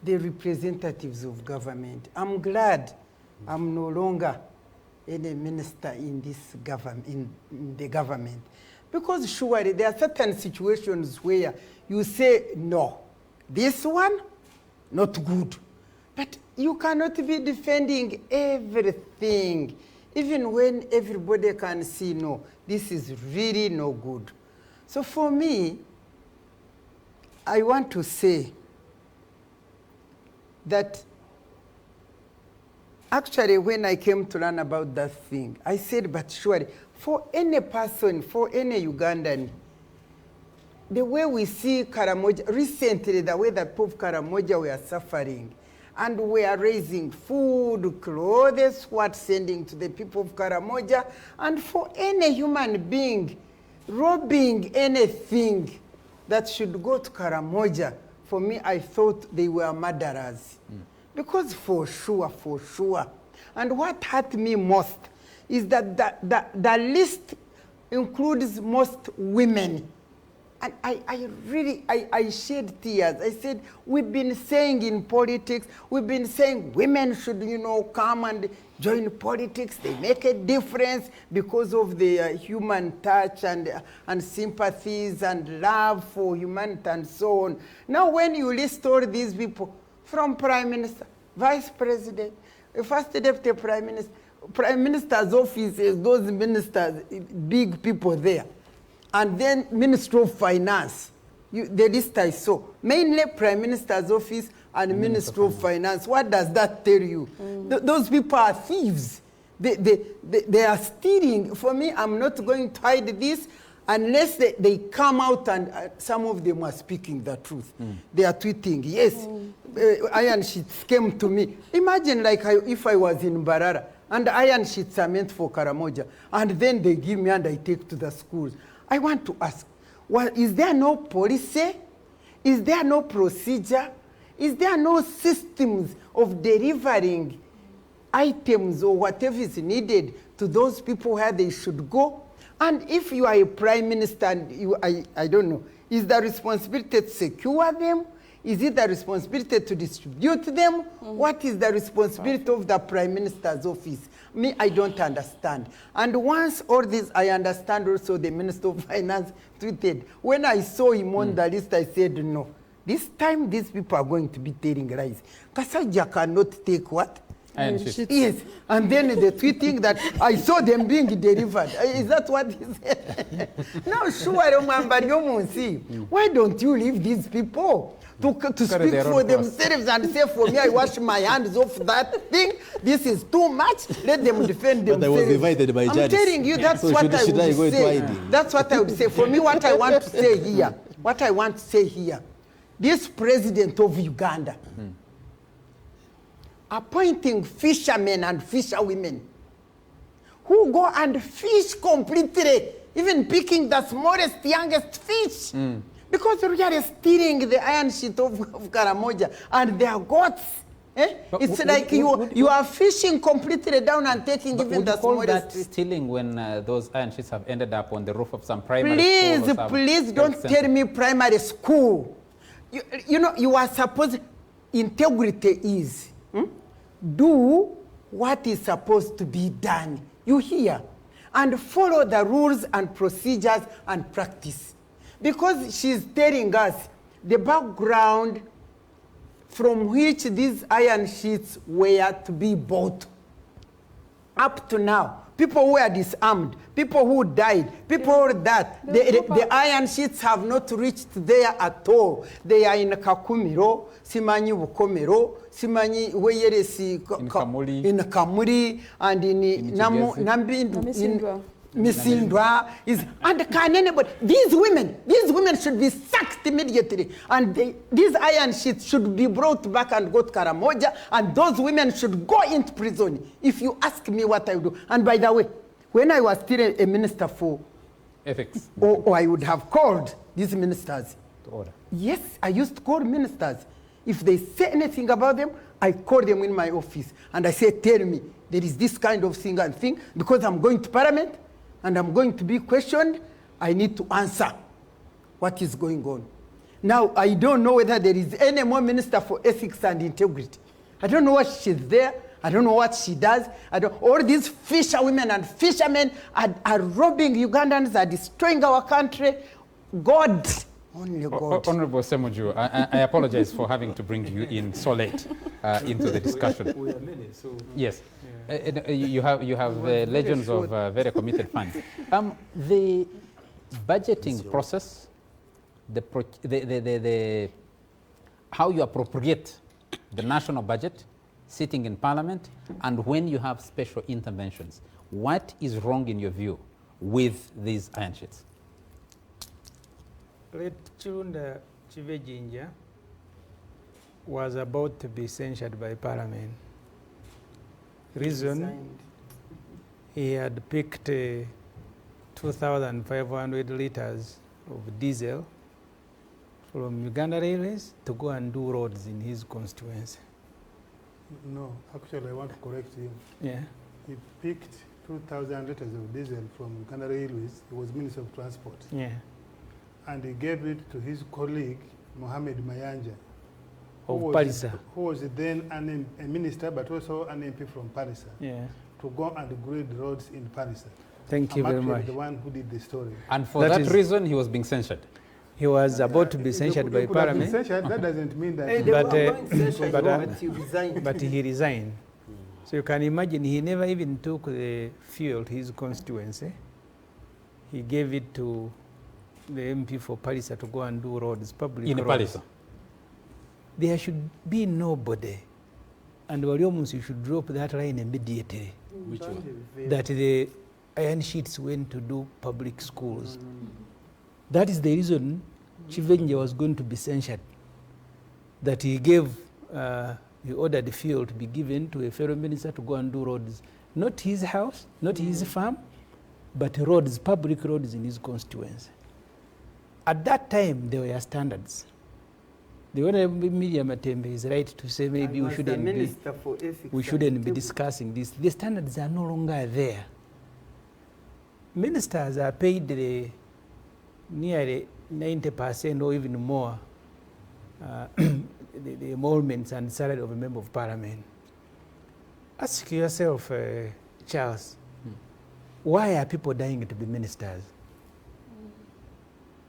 the representatives of government. I'm glad I'm no longer any minister in this government, in the government. Because surely there are certain situations where you say, no, this one, not good. But you cannot be defending everything, even when everybody can see, no, this is really no good. So for me, I want to say that actually when I came to learn about that thing, I said, but surely, for any person, for any Ugandan, the way we see Karamoja, recently the way that poor Karamoja were suffering, and we are raising food, clothes, what sending to the people of Karamoja, and for any human being, robbing anything that should go to Karamoja, for me, I thought they were murderers. Because for sure. And what hurt me most is that the list includes most women. And I shed tears. I said, we've been saying in politics, we've been saying women should, come and join politics. They make a difference because of the human touch and sympathies and love for humanity and so on. Now when you list all these people, from Prime Minister, Vice President, First Deputy Prime Minister, Prime Minister's offices, those ministers, big people there. And then Minister of Finance, the list I saw, mainly Prime Minister's office and Minister of Finance. What does that tell you? Those people are thieves. They are stealing. For me, I'm not going to hide this unless they come out and some of them are speaking the truth. They are tweeting, yes, iron sheets came to me. Imagine like if I was in Mbarara and iron sheets are meant for Karamoja and then they give me and I take to the schools. I want to ask, well, is there no policy? Is there no procedure? Is there no systems of delivering items or whatever is needed to those people where they should go? And if you are a prime minister, and I don't know, is the responsibility to secure them? Is it the responsibility to distribute them? What is the responsibility of the prime minister's office? Me, I don't understand. And once all this, I understand also the Minister of Finance tweeted. When I saw him on the list, I said, no. This time, these people are going to be telling lies. Kasaja cannot take what? Yes. And then the tweeting that I saw them being delivered. Is that what he said? Now, sure, why don't you leave these people to speak for themselves and say, for me, I wash my hands off that thing. This is too much. Let them defend themselves. But I was invited by judges. I'm telling you, that's so what I would say. Hiding? That's what I would say. For me, what I want to say here, this president of Uganda, appointing fishermen and fisherwomen who go and fish completely, even picking the smallest, youngest fish. Because we are stealing the iron sheet of Karamoja and their goats. But It's like you are fishing completely down and taking But even would the you call smallest. that stealing when those iron sheets have ended up on the roof of some primary Please, school or some please health don't center? tell me primary school. You know, you are supposed, integrity is, do what is supposed to be done. You hear? And follow the rules and procedures and practice. Because she's telling us the background from which these iron sheets were to be bought. Up to now, people who are disarmed, people who died, people who that. The iron sheets have not reached there at all. They are in Kakumiro, Simanyi Bukomero, Simanyi Weyeresi in Kamuri, and in Nambi, in Misindwa is, and can anybody, these women should be sacked immediately, and these iron sheets should be brought back and go to Karamoja, and those women should go into prison. If you ask me what I would do. And by the way, when I was still a minister for ethics, or I would have called these ministers to order. Yes, I used to call ministers. If they say anything about them, I call them in my office and I say, tell me, there is this kind of thing and thing, because I'm going to Parliament and I'm going to be questioned, I need to answer what is going on. Now, I don't know whether there is any more minister for ethics and integrity. I don't know what she's there. I don't know what she does. All these fisherwomen and fishermen are robbing Ugandans, are destroying our country. God, only God. Honorable Semoju, I apologize for having to bring you in so late into the discussion. We are many, so yes. You have legends of very committed fans. The budgeting process, how you appropriate the national budget, sitting in Parliament, and when you have special interventions, what is wrong in your view with these iron sheets? Late Chirunda Chivejinja was about to be censured by Parliament. Reason, he had picked 2,500 liters of diesel from Uganda Railways to go and do roads in his constituency. No, actually I want to correct him. Yeah. He picked 2,000 liters of diesel from Uganda Railways. He was Minister of Transport. Yeah. And he gave it to his colleague, Mohamed Mayanja, Of Parisa. who was then a minister, but also an MP from Parisa, Yeah. to go and grade roads in Parisa. Thank you very much. The one who did the story. And for that reason, he was being censured. He was about to be censured by Parliament. Censured, that doesn't mean that. But he resigned. So you can imagine he never even took the fuel to his constituency. He gave it to the MP for Parisa to go and do roads, public in roads. Parisa. There should be nobody. And Waliomus, you should drop that line immediately. Which one? That the iron sheets went to do public schools. That is the reason Chivenja was going to be censured. That he gave, he ordered the fuel to be given to a fellow minister to go and do roads. Not his house, not his farm, but roads, public roads in his constituency. At that time, there were standards. The Honorable Miriam Matembe is right to say maybe we shouldn't be discussing this. The standards are no longer there. Ministers are paid nearly 90% or even more the emoluments and salary of a member of Parliament. Ask yourself, Charles, why are people dying to be ministers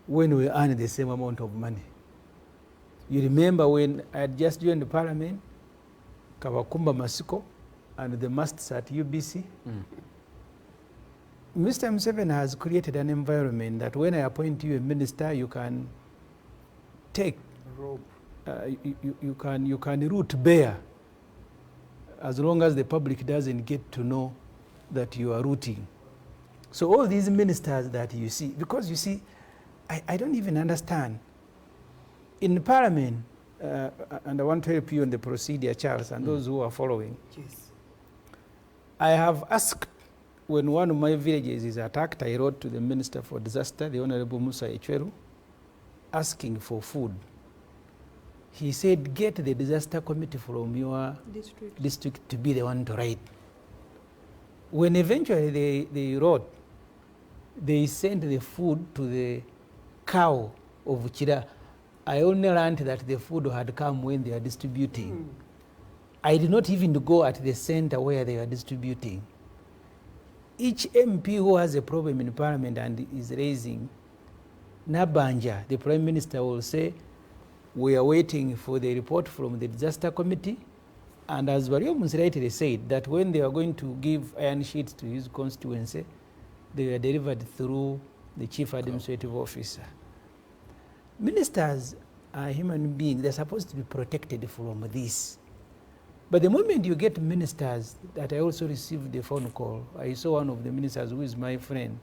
when we earn the same amount of money? You remember when I had just joined the Parliament, Kawakumba Masiko and the masters at UBC? Mr. Museveni has created an environment that when I appoint you a minister, you can take, you can root bear as long as the public doesn't get to know that you are rooting. So all these ministers that you see, because you see, I don't even understand. In Parliament, and I want to help you on the procedure, Charles, and those who are following. Yes. I have asked, when one of my villages is attacked, I wrote to the Minister for Disaster, the Honorable Musa Echweru, asking for food. he said, get the disaster committee from your district to be the one to write. When eventually they wrote, they sent the food to the cow of Chira. I only learned that the food had come when they are distributing. I did not even go at the center where they are distributing. Each MP who has a problem in Parliament and is raising Nabanja, the Prime Minister will say, we are waiting for the report from the disaster committee. And as Bariomus rightly said, that when they are going to give iron sheets to his constituency, they were delivered through the chief administrative officer. Ministers are human beings. They're supposed to be protected from this. But the moment you get ministers, that I also received the phone call. I saw one of the ministers who is my friend,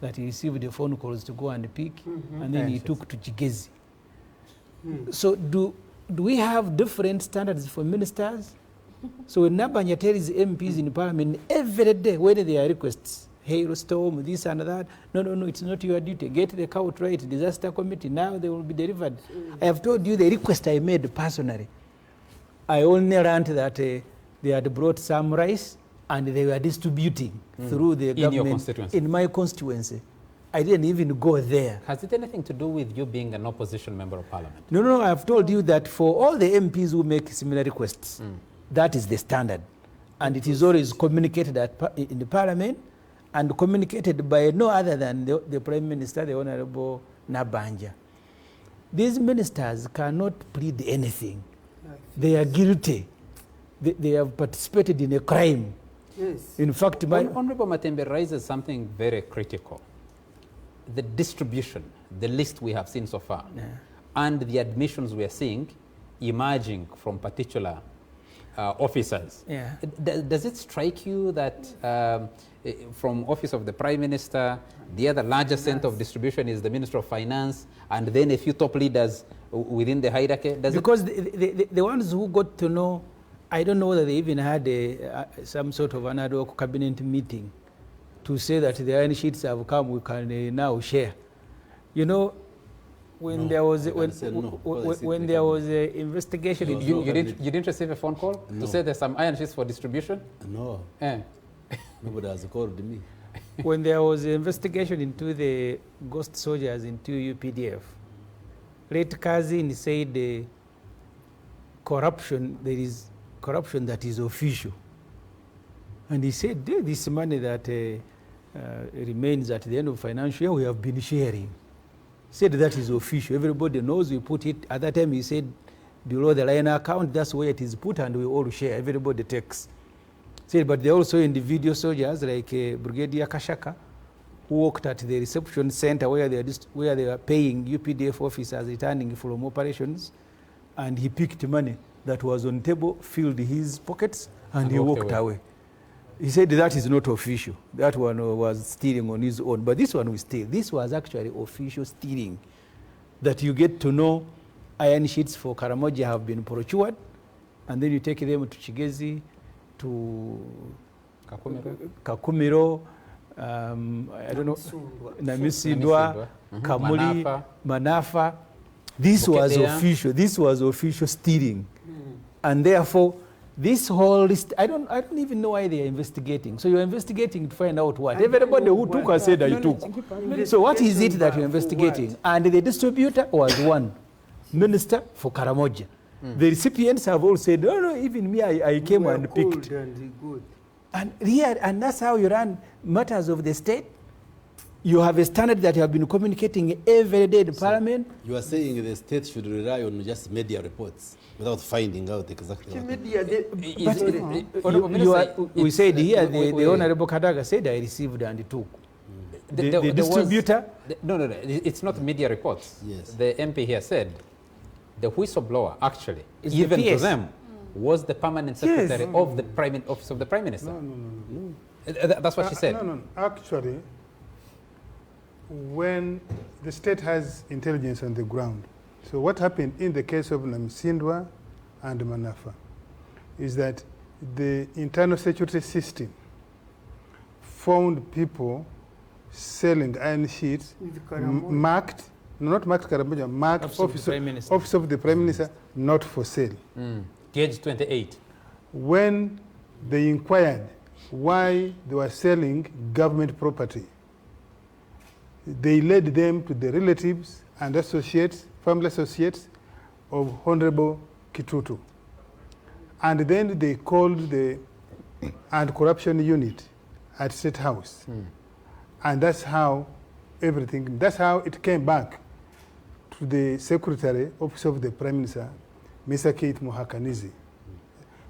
that he received the phone calls to go and pick, and then he took to Chigezi. So do we have different standards for ministers? So when Nabanja tells MPs in Parliament every day when there are requests, hailstorm, this and that, no, it's not your duty. Get the cow right, disaster committee, now they will be delivered. I have told you the request I made personally. I only learned that they had brought some rice and they were distributing through the government your constituency. In my constituency. I didn't even go there. Has it anything to do with you being an opposition member of Parliament? No, I've told you that for all the MPs who make similar requests, that is the standard. And it is always communicated in the Parliament and communicated by no other than the Prime Minister, the Honorable Nabanja. These ministers cannot plead anything. They are guilty. They have participated in a crime. Yes. In fact, Honorable Matembe raises something very critical. The distribution, the list we have seen so far, and the admissions we are seeing emerging from particular officers. Does it strike you that from Office of the Prime Minister, the other largest center of distribution is the Minister of Finance, and then a few top leaders within the hierarchy? Because the ones who got to know, I don't know whether they even had some sort of an ad hoc cabinet meeting to say that the iron sheets have come, we can now share. You know, when there was when there was an investigation, you didn't receive a phone call to say there's some iron sheets for distribution? No. Nobody has called me. When there was an investigation into the ghost soldiers into UPDF, late Kazin said corruption, there is corruption that is official. And he said, this money that remains at the end of financial year, we have been sharing. He said that is official. Everybody knows we put it. At that time, he said, below the line account, that's where it is put, and we all share. Everybody takes. He said, but there are also individual soldiers like Brigadier Kashaka, who worked at the reception center where they were paying UPDF officers returning from operations, and he picked money that was on table, filled his pockets, and he walked away. He said that is not official. That one was stealing on his own. But this one we steal. This was actually official stealing. That you get to know iron sheets for Karamoja have been procured, and then you take them to Chigezi, to Kakumiro, I don't know, Namisindwa, Kamuli, Manafa. This was official. This was official stealing. And therefore, this whole list, I don't even know why they are investigating. So you're investigating to find out what? Everybody who took us said I took. So what is it that you're investigating? And the distributor was one minister for Karamoja. The recipients have all said, no, even me, I came and picked. And that's how you run matters of the state. You have a standard that you have been communicating every day in Parliament. You are saying the state should rely on just media reports without finding out exactly what. We said here, the Honorable Kadaga said I received and took. The distributor? No, it's not media reports. Yes. The MP here said the whistleblower actually, even to them, was the permanent secretary of the Office of the Prime Minister. No. That's what she said. No. Actually, when the state has intelligence on the ground, so what happened in the case of Namsindwa and Manafa is that the internal security system found people selling iron sheets marked not marked Karamoja, marked Office of the Prime Minister, not for sale. Page 28. When they inquired why they were selling government property, they led them to the relatives and associates, family associates of Honorable Kitutu. And then they called the anti-corruption unit at State House. And that's how it came back to the Secretary, Office of the Prime Minister, Mr. Kate Mohakanizi.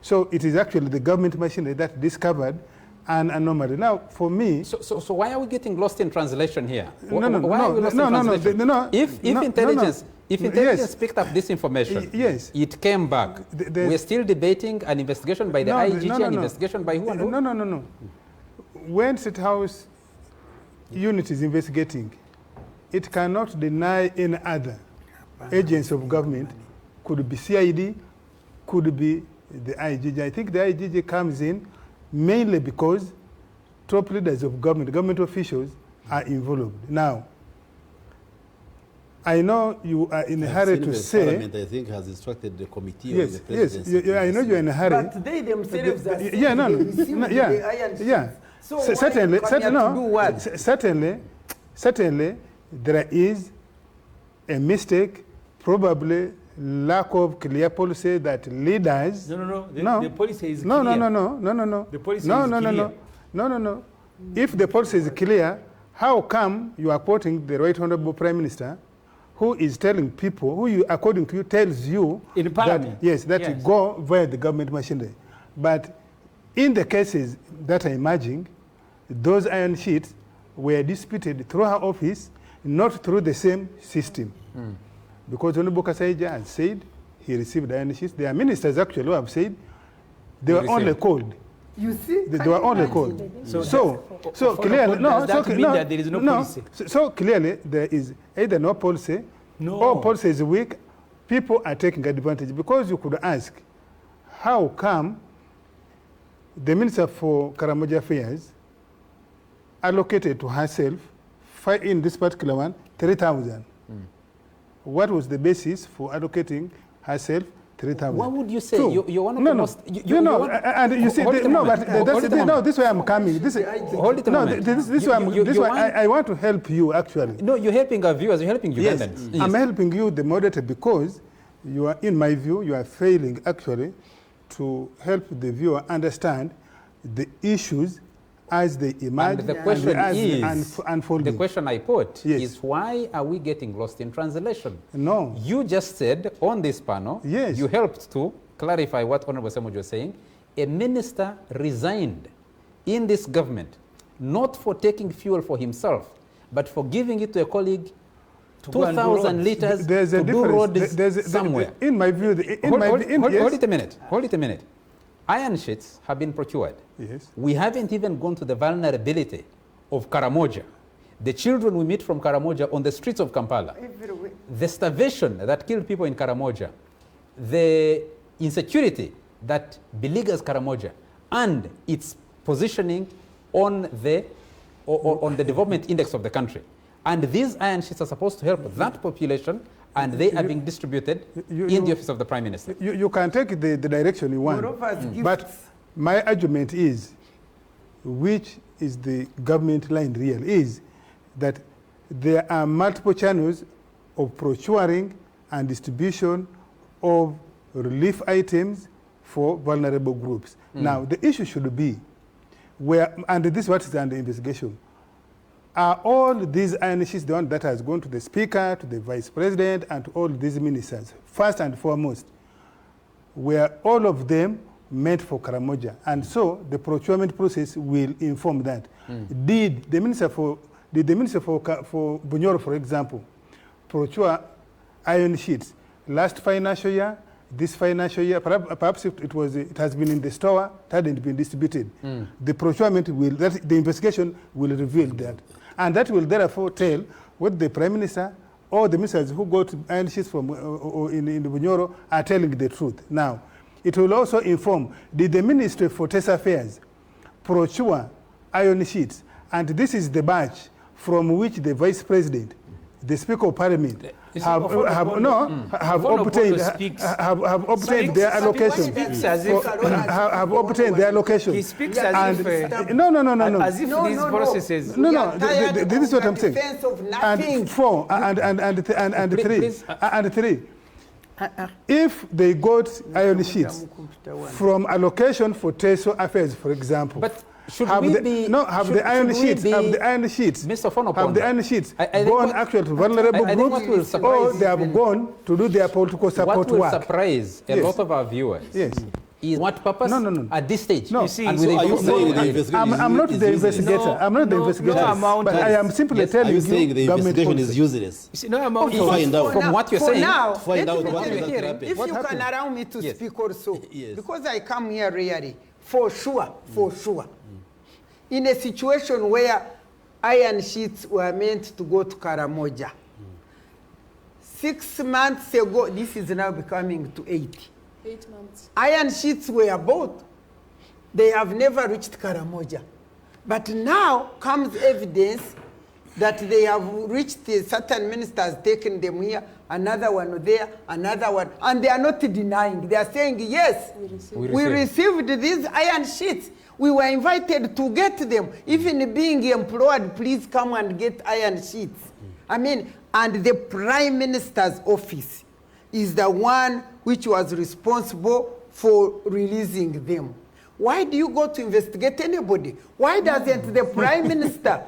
So it is actually the government machinery that discovered an anomaly. Now, for me... So why are we getting lost in translation here? No. If intelligence picked up this information, yes, it came back. We're still debating an investigation by the IGG, an investigation by who and who? No. When State House unit is investigating, it cannot deny any other agents of government. Could be CID, could be the IGG. I think the IGG comes in mainly because top leaders of government officials are involved. Now, I know you are in a hurry to say... Parliament, I think, has instructed the committee yes, of the presidency. Yes, I know you're in a hurry. But they themselves are saying So certainly, certainly, certainly, there is a mistake, probably lack of clear policy that leaders... The policy is No. The policy is clear. No. If the policy is clear, how come you are quoting the Right Honorable Prime Minister, who is telling people, who you, according to you, tells you in Parliament, that you go via the government machinery. But in the cases that are emerging, those iron sheets were disputed through her office, not through the same system. Because Honorable Kasaija has said he received iron sheets. There are ministers actually who have said they were only called. You see? They were only called. So clearly, that there is no policy? So clearly there is either no policy or policy is weak. People are taking advantage. Because you could ask, how come the Minister for Karamoja Affairs allocated to herself, in this particular one, 3,000. What was the basis for allocating herself 3,000? What would you say? Two. You're one of the most... And you see, this way I'm coming. Hold it a moment. This way I want to help you, actually. No, you're helping our viewers, you're helping Ugandans. Yes. I'm helping you, the moderator, because you are, in my view, you are failing, actually, to help the viewer understand the issues as they emerge and the question is, unfolding. The question I put is, why are we getting lost in translation? No. You just said on this panel, you helped to clarify what Honorable Semoji was saying. A minister resigned in this government, not for taking fuel for himself, but for giving it to a colleague 2,000 liters to do roads somewhere. In my view, hold it a minute. Hold it a minute. Iron sheets have been procured. Yes. We haven't even gone to the vulnerability of Karamoja. The children we meet from Karamoja on the streets of Kampala. The starvation that killed people in Karamoja. The insecurity that beleaguers Karamoja. And its positioning on the development index of the country. And these iron sheets are supposed to help that population, and they are being distributed in the office of the Prime Minister. You can take the direction you want, but my argument is, which is the government line real, is that there are multiple channels of procuring and distribution of relief items for vulnerable groups. Now, the issue should be, and this is what is under investigation, are all these iron sheets the one that has gone to the Speaker, to the Vice President, and to all these ministers? First and foremost, were all of them meant for Karamoja? And so the procurement process will inform that. Did the Minister for Bunyoro, for example, procure iron sheets last financial year, this financial year? Perhaps it has been in the store, it hadn't been distributed. The procurement the investigation will reveal that. And that will therefore tell what the Prime Minister or the ministers who got iron sheets from in the Bunyoro are telling the truth. Now, it will also inform, did the Ministry for Test Affairs procure iron sheets? And this is the batch from which the Vice President the Speaker of Parliament Is it have Ofono obtained their allocation. Have obtained their allocation. He speaks as if as if these processes. This is what I'm saying. And four and three. If they got iron sheets from allocation for TESO affairs, for example. But should have we the, be, no, have should, the iron should sheets, have the iron sheets, Mr. Fono, have the iron sheets I gone actually to vulnerable groups, or they have gone to do their political support what will work. surprise a lot of our viewers is what purpose at this stage. No. You see, and so with are you saying the I'm not the investigator. I'm not the investigator. But I am simply telling you, saying the investigation is useless? You see, no amount To find out. From what you're saying, now, Find out what if happened. you can allow me to speak also, because I come here rarely, for sure, in a situation where iron sheets were meant to go to Karamoja, 6 months ago, this is now becoming to 8 months. Iron sheets were bought. They have never reached Karamoja. But now comes evidence that they have reached certain ministers, taken them here, another one there, another one. And they are not denying. They are saying, yes, we received these iron sheets. We were invited to get them. Even being employed, please come and get iron sheets. I mean, and the Prime Minister's office is the one which was responsible for releasing them. Why do you go to investigate anybody? Why doesn't the Prime Minister,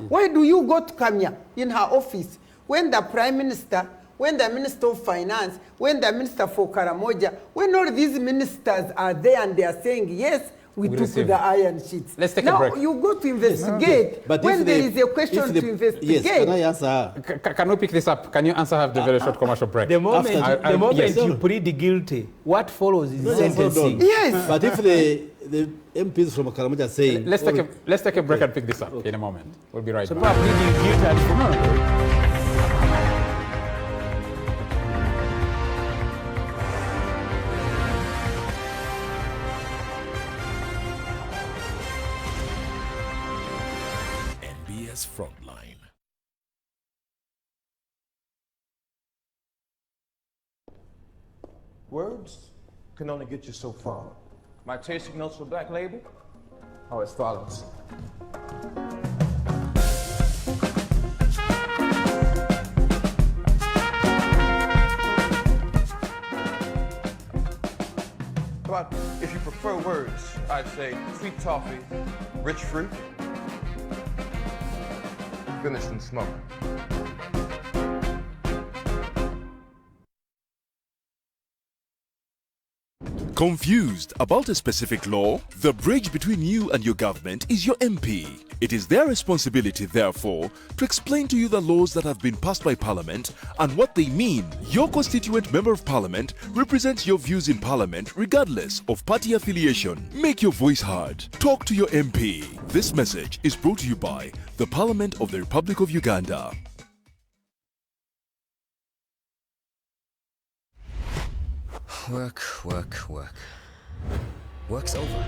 why do you go to Kenya in her office when the Prime Minister, when the Minister of Finance, when the Minister for Karamoja, when all these ministers are there and they are saying, yes, we took the iron sheets. Let's take now, a break. You go to investigate. But when there is a question to investigate. Yes, can I answer? Can we pick this up? Can you answer after the very short commercial break? The moment, yes. you plead guilty, what follows is sentencing. Yes. But if the MPs from Karamoja say... Let's take a break and pick this up in a moment. We'll be right So back. pleading guilty and NBS Frontline. Words can only get you so far. My tasting notes for Black Label are as follows. But if you prefer words, I'd say sweet toffee, rich fruit, finished in smoke. Confused about a specific law? The bridge between you and your government is your MP. It is their responsibility, therefore, to explain to you the laws that have been passed by Parliament and what they mean. Your constituent member of Parliament represents your views in Parliament regardless of party affiliation. Make your voice heard. Talk to your MP. This message is brought to you by the Parliament of the Republic of Uganda. Work. Work's over.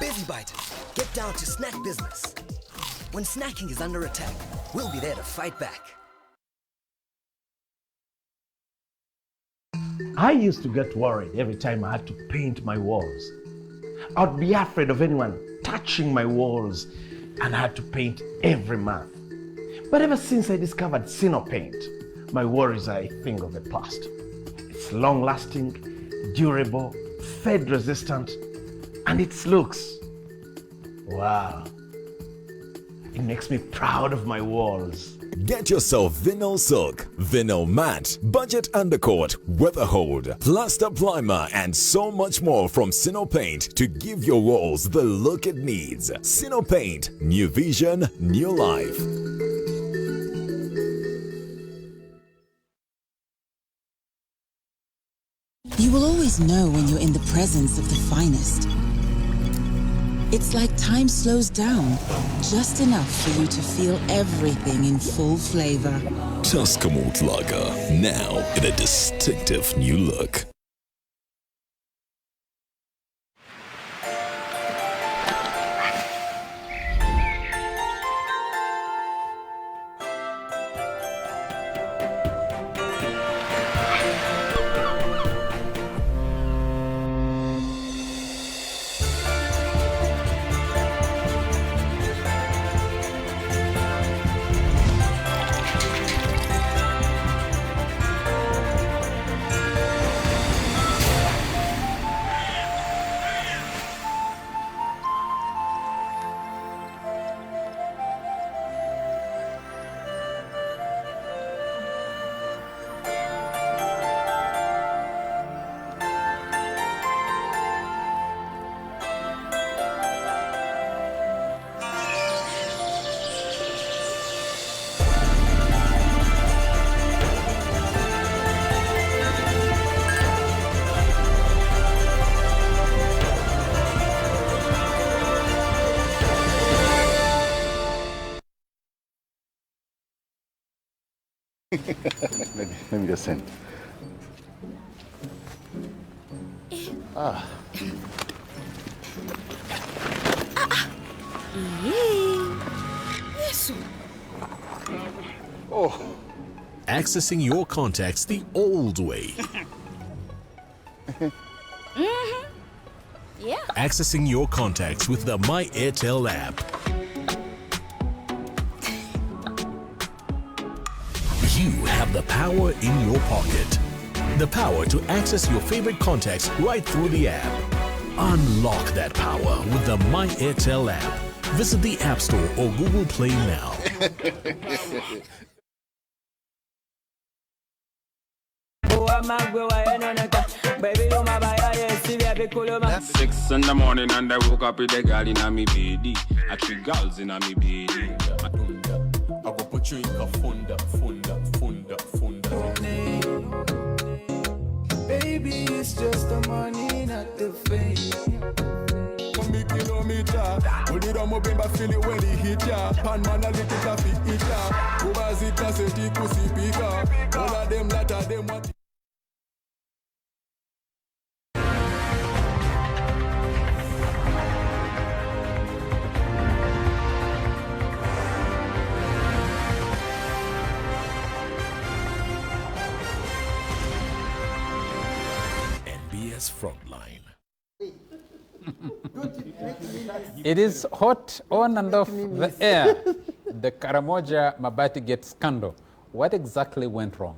Busy Biter, get down to snack business. When snacking is under attack, we'll be there to fight back. I used to get worried every time I had to paint my walls. I'd be afraid of anyone touching my walls, and I had to paint every month. But ever since I discovered Sino Paint, my worries are a thing of the past. It's long-lasting, durable, fade-resistant, and its looks. Wow. It makes me proud of my walls. Get yourself vinyl silk, vinyl matte, budget undercoat, weatherhold, plaster primer, and so much more from Sino Paint to give your walls the look it needs. Sino Paint, new vision, new life. You will always know when you're in the presence of the finest. It's like time slows down, just enough for you to feel everything in full flavor. Tuscamort Lager, now in a distinctive new look. Let me just send. Ah. Yes. Oh. Accessing your contacts the old way. Yeah. Accessing your contacts with the My Airtel app. You have the power in your pocket. The power to access your favorite contacts right through the app. Unlock that power with the My Airtel app. Visit the App Store or Google Play now. That's 6 in the morning and I woke up with a girl in me bed. I 3 girls in me bed. I go put you in a funda. Baby, it's just the money, not the fame. Me kilometer, only the mobile feel it when he hit ya. Pan man a little traffic hit ya. Go bazita se ti kusi pika. All of them that are them what. NBS Frontline. It is hot on and off the air. The Karamoja Mabati Gate scandal. What exactly went wrong?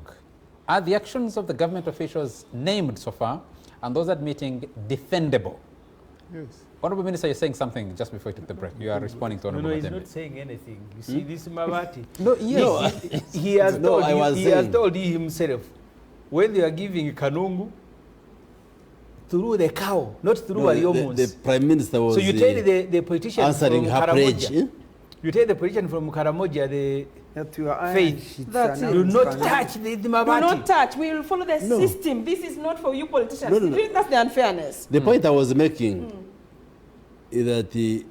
Are the actions of the government officials named so far and those at meeting defendable? Yes. Honorable Minister, you're saying something just before you took the break. You are responding to Honorable No, he's Matembe. not saying anything. You see, this Mabati. No, yes. No, he has told you himself, when they are giving Kanungu, through the cow, not through Ariomons. The Prime Minister was so you tell the politician answering from her Karamoja, pledge. You tell the politician from Karamoja, the faith, That's it. do not touch the Mabati. Do not touch. We will follow the system. This is not for you politicians. No. That's the unfairness. The point I was making is that the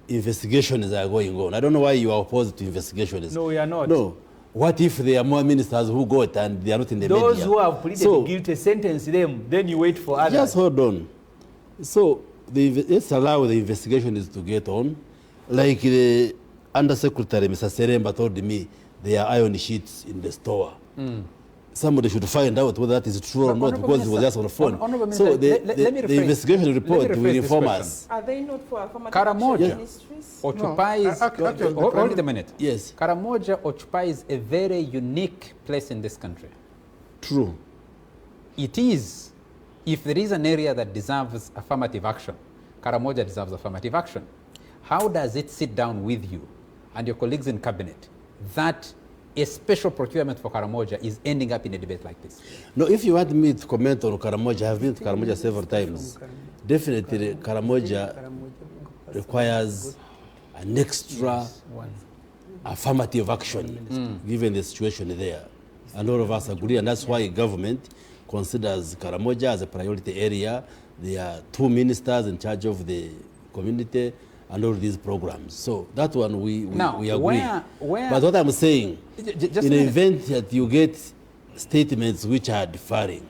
investigations are going on. I don't know why you are opposed to investigations. No, we are not. No. What if there are more ministers who got and they are not in the media? Those who have pleaded guilty, sentence them, then you wait for others. Just hold on. So let's allow the investigations to get on. Like the Undersecretary, Mr. Seremba, told me there are iron sheets in the store. Somebody should find out whether that is true or not, because it was just on the phone. So the investigation report will inform us. Are they not for affirmative Karamoja ministries? occupies, hold a minute. Yes. Karamoja occupies a very unique place in this country. True. It is, if there is an area that deserves affirmative action, Karamoja deserves affirmative action. How does it sit down with you and your colleagues in cabinet that a special procurement for Karamoja is ending up in a debate like this? No, if you want me to comment on Karamoja, I have been to Karamoja several times. Definitely, Karamoja requires an extra affirmative action, given the situation there. And all of us agree, and that's why government considers Karamoja as a priority area. There are 2 ministers in charge of the community and all these programs. So that one we agree. But what I'm saying, in the event that you get statements which are differing,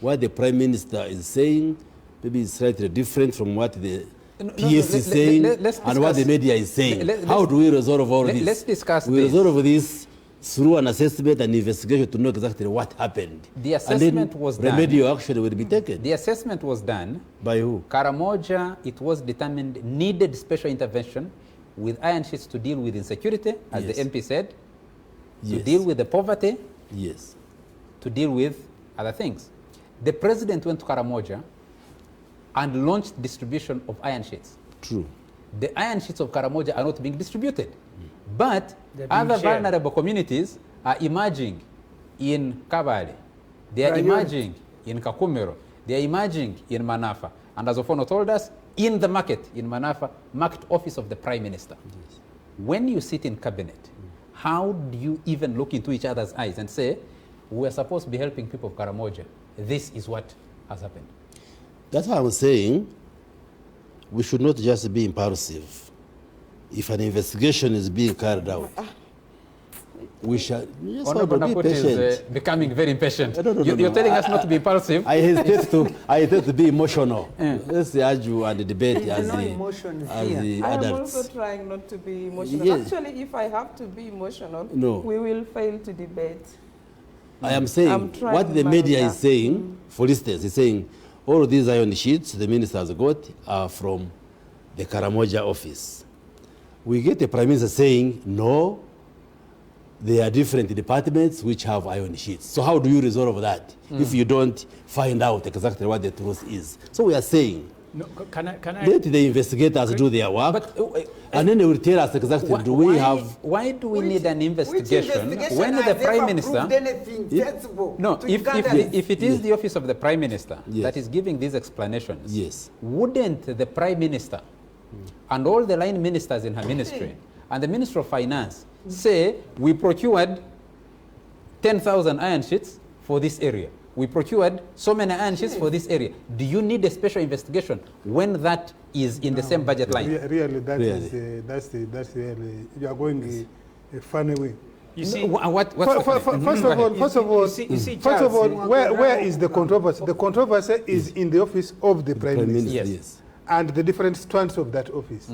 what the Prime Minister is saying maybe is slightly different from what the PS is saying and what the media is saying. How do we resolve all this? Let's discuss we this. resolve this through an assessment and investigation to know exactly what happened. The assessment was done. Remedial action will be taken. The assessment was done. By who? Karamoja, it was determined, needed special intervention with iron sheets to deal with insecurity, as the MP said, to deal with the poverty, to deal with other things. The president went to Karamoja and launched distribution of iron sheets. True. The iron sheets of Karamoja are not being distributed. But other vulnerable communities are emerging in Kabale. They are emerging in Kakumero. They are emerging in Manafa. And as Ofono told us, in the market in Manafa, market office of the Prime Minister. When you sit in cabinet, how do you even look into each other's eyes and say, we are supposed to be helping people of Karamoja. This is what has happened. That's why I'm saying we should not just be impulsive. If an investigation is being carried out, We shall. Yes, Honorable be Nakut patient. is becoming very impatient. No, You're telling us not to be impulsive. I hesitate to be emotional. Let's argue and debate as the I am adults. also trying not to be emotional. Yes. Actually, if I have to be emotional, No. we will fail to debate. I am saying what the media is saying, for instance, is saying all of these iron sheets the minister has got are from the Karamoja office. We get the Prime Minister saying, no, there are different departments which have iron sheets. So how do you resolve that if you don't find out exactly what the truth is? So we are saying, No, can I let the investigators do their work, and then they will tell us exactly, Why do we need an investigation when the Prime Minister... No, if it is the office of the Prime Minister that is giving these explanations, wouldn't the Prime Minister and all the line ministers in her ministry and the Minister of Finance say, we procured 10,000 iron sheets for this area. We procured so many iron sheets for this area. Do you need a special investigation when that is in the same budget line? Really, that's really, you are going a funny way. You see, first of all, where is the controversy? The controversy is in the office of the Prime Minister. Yes. And the different strands of that office.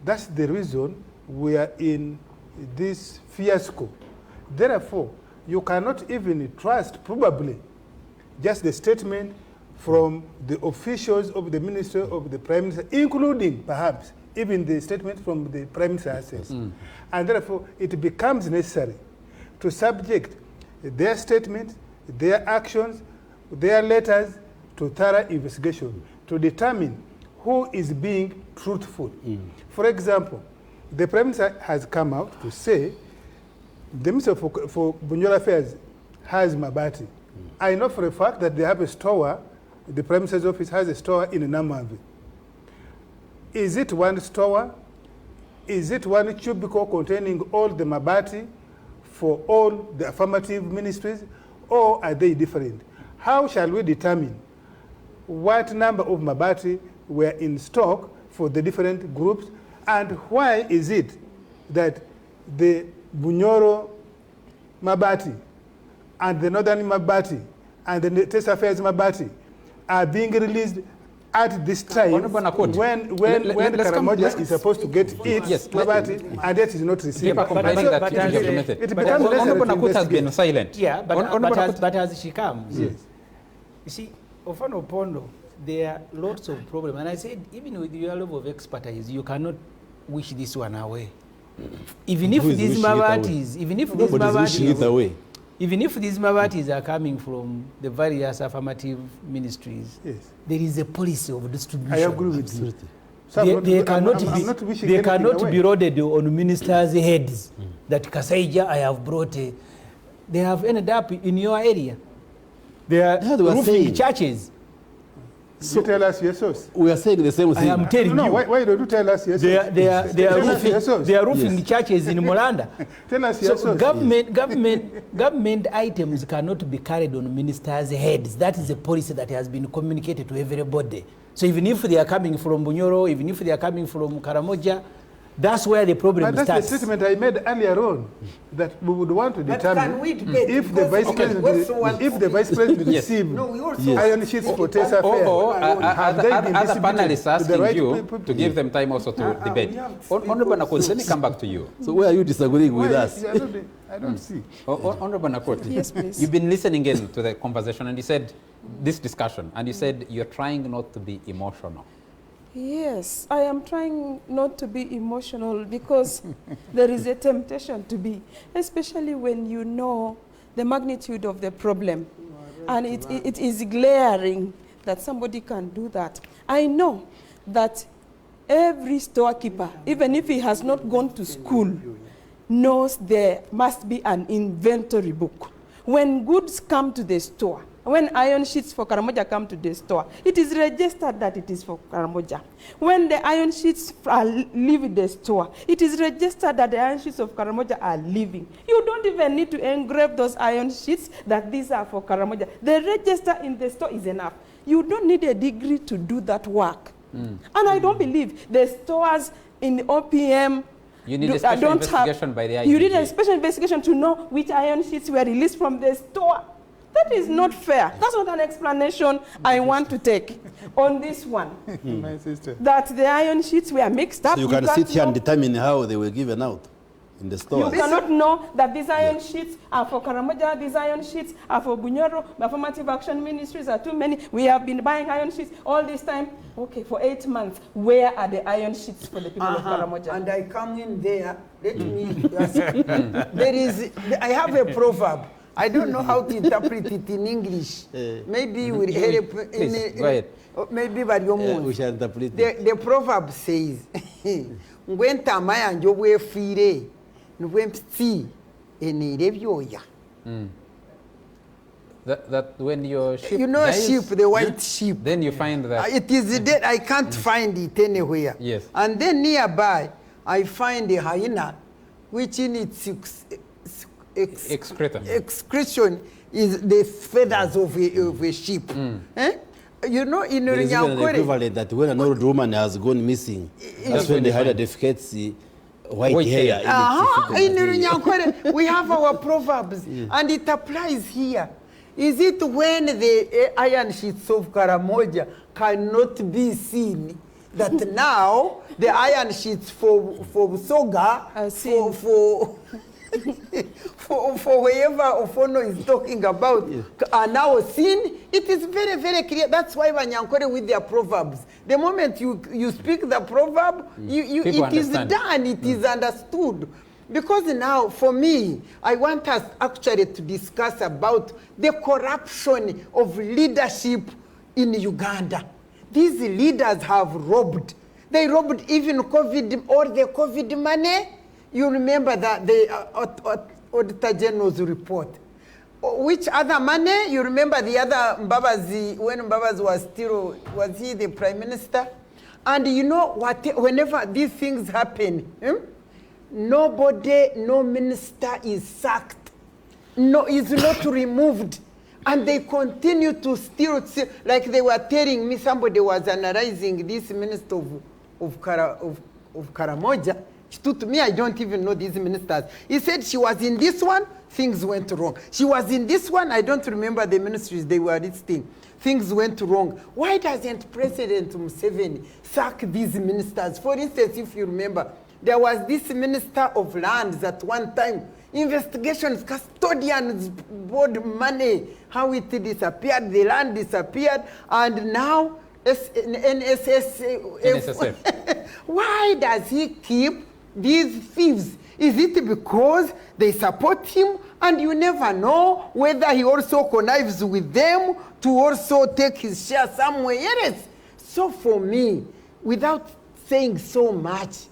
That's the reason we are in this fiasco. Therefore, you cannot even trust, probably, just the statement from the officials of the Ministry of the Prime Minister, including, perhaps, even the statement from the Prime Minister herself. And therefore, it becomes necessary to subject their statements, their actions, their letters to thorough investigation to determine who is being truthful. For example, the Prime Minister has come out to say the Minister for Bunyoro Affairs has Mabati. I know for a fact that they have a store, the Prime Minister's office has a store in Namavi. Is it one store? Is it one cubicle containing all the Mabati for all the affirmative ministries, or are they different? How shall we determine what number of Mabati were in stock for the different groups, and why is it that the Bunyoro Mabati and the Northern Mabati and the Test Affairs Mabati are being released at this time when Karamoja is supposed to get its Mabati and that is not received? Honorable Nakut has been silent. Yeah, but as she comes, you see, Ofano Pondo, there are lots of problems. And I said, even with your level of expertise, you cannot wish this one away. Even if these Mabatis, even if these Mabatis are coming from the various affirmative ministries, there is a policy of distribution. I agree with you. They cannot be loaded on ministers' heads that Kasaija, I have brought a... They have ended up in your area. They are roofing churches. So you tell us your source. We are saying the same thing. I am telling you. Why don't you tell us your source? They are roofing churches in Molanda. Tell us your source. Government items cannot be carried on ministers' heads. That is a policy that has been communicated to everybody. So even if they are coming from Bunyoro, even if they are coming from Karamoja, that's where the problem starts. That's the statement I made earlier on, that we would want to determine if the Vice President received iron sheets for Test Affairs. Other panelists asking you to give them time also to debate. Honorable Nakut, let me come back to you. So where are you disagreeing with us? I don't see. Honorable Nakut, yes, please. You've been listening in to the conversation and you said, this discussion, and you said you're trying not to be emotional. Yes, I am trying not to be emotional because there is a temptation to be, especially when you know the magnitude of the problem. And it is glaring that somebody can do that. I know that every storekeeper, even if he has not gone to school, knows there must be an inventory book. When goods come to the store, when iron sheets for Karamoja come to the store, it is registered that it is for Karamoja. When the iron sheets leave the store, it is registered that the iron sheets of Karamoja are leaving. You don't even need to engrave those iron sheets that these are for Karamoja. The register in the store is enough. You don't need a degree to do that work. And I don't believe the stores in the OPM You need a special investigation by the IGP. You need a special investigation to know which iron sheets were released from the store. That is not fair. That's not an explanation I want to take on this one. My sister. That the iron sheets were mixed up. So you can sit here and determine how they were given out in the store. You cannot know that these iron sheets are for Karamoja, these iron sheets are for Bunyoro, the affirmative action ministries are too many. We have been buying iron sheets all this time. Okay, for 8 months, where are the iron sheets for the people of Karamoja? And I come in there, let me ask. I have a proverb. I don't know how to interpret it in English. Maybe you will help. Go ahead. Maybe we shall interpret it. The proverb says, "Ngwenta maya njobwe fire, ngwempti enirevyoya." That when your sheep you know dies, a sheep, the white sheep. Then you find that it is dead. I can't find it anywhere. Yes. And then nearby, I find a hyena, which in its excretion is the feathers of a sheep. Eh? You know, in there is even an equivalent that when an old woman has gone missing, that's when they identify white hair. In Runyankore, we have our proverbs, and it applies here. Is it when the iron sheets of Karamoja cannot be seen that now the iron sheets for Soga, for whoever Ofono is talking about are now seen? It is very, very clear. That's why Wanyankore with their proverbs. The moment you speak the proverb, it is done, it is understood. Because now, for me, I want us actually to discuss about the corruption of leadership in Uganda. These leaders have robbed. They robbed even COVID, all the COVID money. You remember that the Auditor General's report. Which other money? You remember the other Mbabazi, when Mbabazi was he the Prime Minister? And you know what, whenever these things happen, nobody, no minister is sacked. No, is not removed. And they continue to steal, like they were telling me, somebody was analyzing this minister of Karamoja. To me, I don't even know these ministers. He said she was in this one, things went wrong. She was in this one, I don't remember the ministries they were listing. Things went wrong. Why doesn't President Museveni sack these ministers? For instance, if you remember, there was this minister of lands at one time. Investigations, custodians, board money, how it disappeared, the land disappeared, and now NSSF. Why does he keep these thieves? Is it because they support him and you never know whether he also connives with them to also take his share somewhere else? So for me, without saying so much,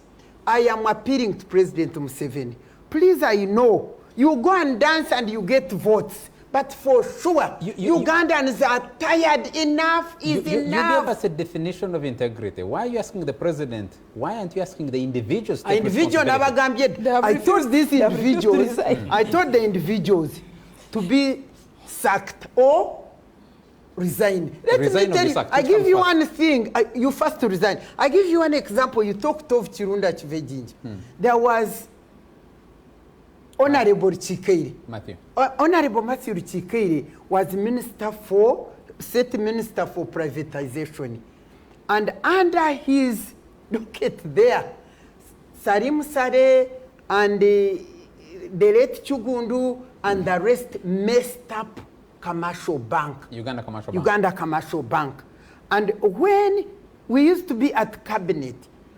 I am appealing to President Museveni. Please, I know, you go and dance and you get votes. But for sure, Ugandans are tired. Enough is enough. You gave us a definition of integrity. Why are you asking the president? Why aren't you asking the individuals? I told these individuals, I told the individuals to be sacked or resign. Let me tell you, I give you one thing. You first resign. I give you one example. You talked of Chirunda Chivejinji. There was Honorable Chikeire. Matthew. Honorable Matthew Chikeire was state minister for privatization. And under his docket there, Salim Sare and the late Chugundu and the rest messed up commercial bank. Uganda Commercial Bank. And when we used to be at cabinet,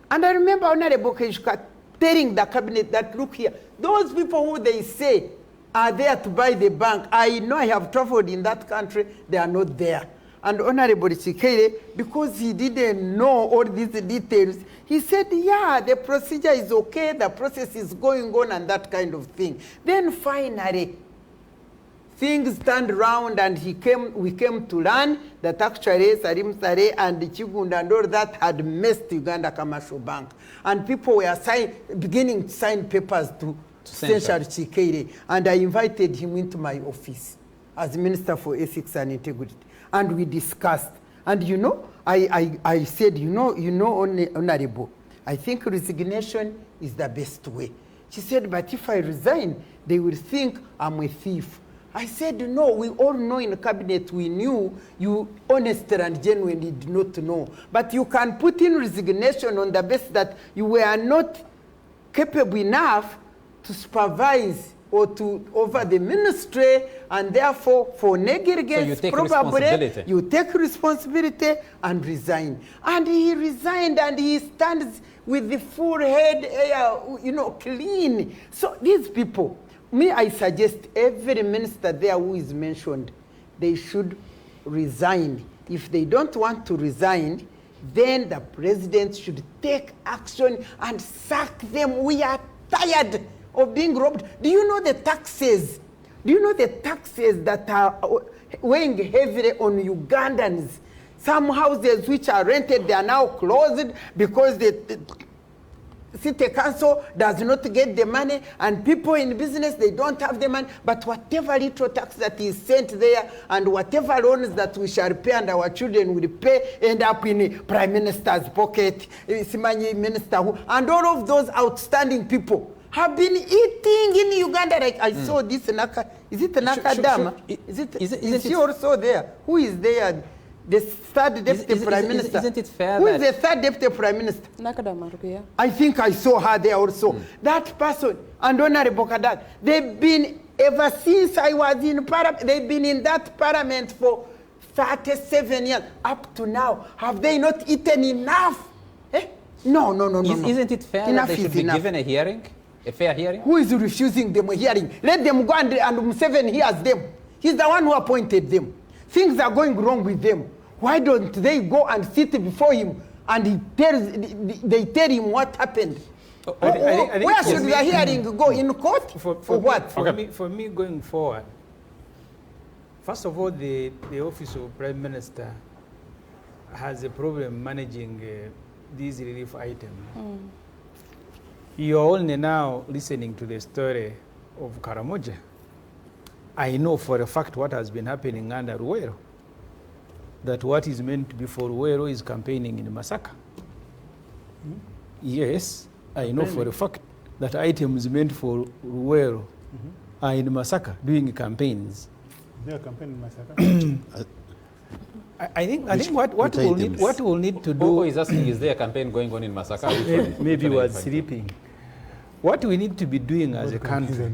and I remember Honorable Keshika telling the cabinet that, look here, those people who they say are there to buy the bank, I know I have traveled in that country, they are not there. And Honorable Chikeire, because he didn't know all these details, he said, yeah, the procedure is okay, the process is going on and that kind of thing. Then finally, things turned around and we came to learn that actually Salim Sare and Chigunda and all that had messed Uganda Commercial Bank. And people were beginning to sign papers to censure Chikeire. And I invited him into my office as Minister for Ethics and Integrity. And we discussed. And you know, I said, you know, Honorable, I think resignation is the best way. She said, but if I resign, they will think I'm a thief. I said, no, we all know in the cabinet, we knew you honestly and genuinely did not know. But you can put in resignation on the basis that you were not capable enough to supervise or to over the ministry, and therefore for negligence, so probably you take responsibility and resign. And he resigned, and he stands with the full head, clean. So these people, I suggest every minister there who is mentioned, they should resign. If they don't want to resign, then the president should take action and sack them. We are tired of being robbed. Do you know the taxes? Do you know the taxes that are weighing heavily on Ugandans? Some houses which are rented, they are now closed because the city council does not get the money, and people in business, they don't have the money. But whatever little tax that is sent there and whatever loans that we shall pay and our children will pay end up in the Prime Minister's pocket, Simanyi Minister, and all of those outstanding people have been eating in Uganda. Like I saw this Naka, is it Naka Dam? Is she also there? Who is there? The third deputy prime minister. Isn't it fair? Who is the third deputy prime minister? Nakadamarukuya. I think I saw her there also. That person, and Honorable Kadat, they've been, ever since I was in parliament, they've been in that parliament for 37 years. Up to now, have they not eaten enough? Eh? No. Isn't it fair enough that they should be given a hearing? A fair hearing? Who is refusing them a hearing? Let them go and Museveni hears them. He's the one who appointed them. Things are going wrong with them. Why don't they go and sit before him and they tell him what happened? I think where should the hearing go? In court? For what? For me going forward, first of all, the Office of Prime Minister has a problem managing these relief items. You're only now listening to the story of Karamoja. I know for a fact what has been happening under Ruwero, that what is meant to be for Ruwero is campaigning in Masaka. Yes, I know for a fact that items meant for Ruwero are in Masaka doing campaigns. They are campaigning in Masaka. I think what we'll need to do... Who is asking, is there a campaign going on in Masaka? Maybe was sleeping. What we need to be doing as a country...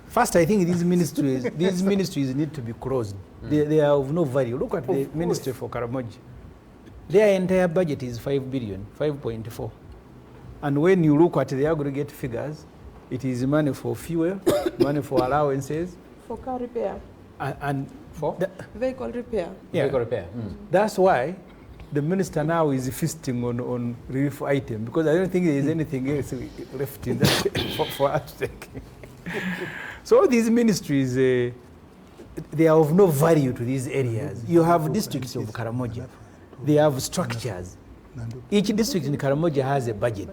First, I think these ministries need to be closed. They are of no value. Look at the Ministry for Karamoja. Their entire budget is 5 billion, 5.4. And when you look at the aggregate figures, it is money for fuel, money for allowances. For car repair. And for? Vehicle repair. Yeah. Vehicle repair. That's why the minister now is feasting on relief item, because I don't think there is anything else left in that for us to take. So these ministries, they are of no value to these areas. You have districts of Karamoja. They have structures. Each district in Karamoja has a budget.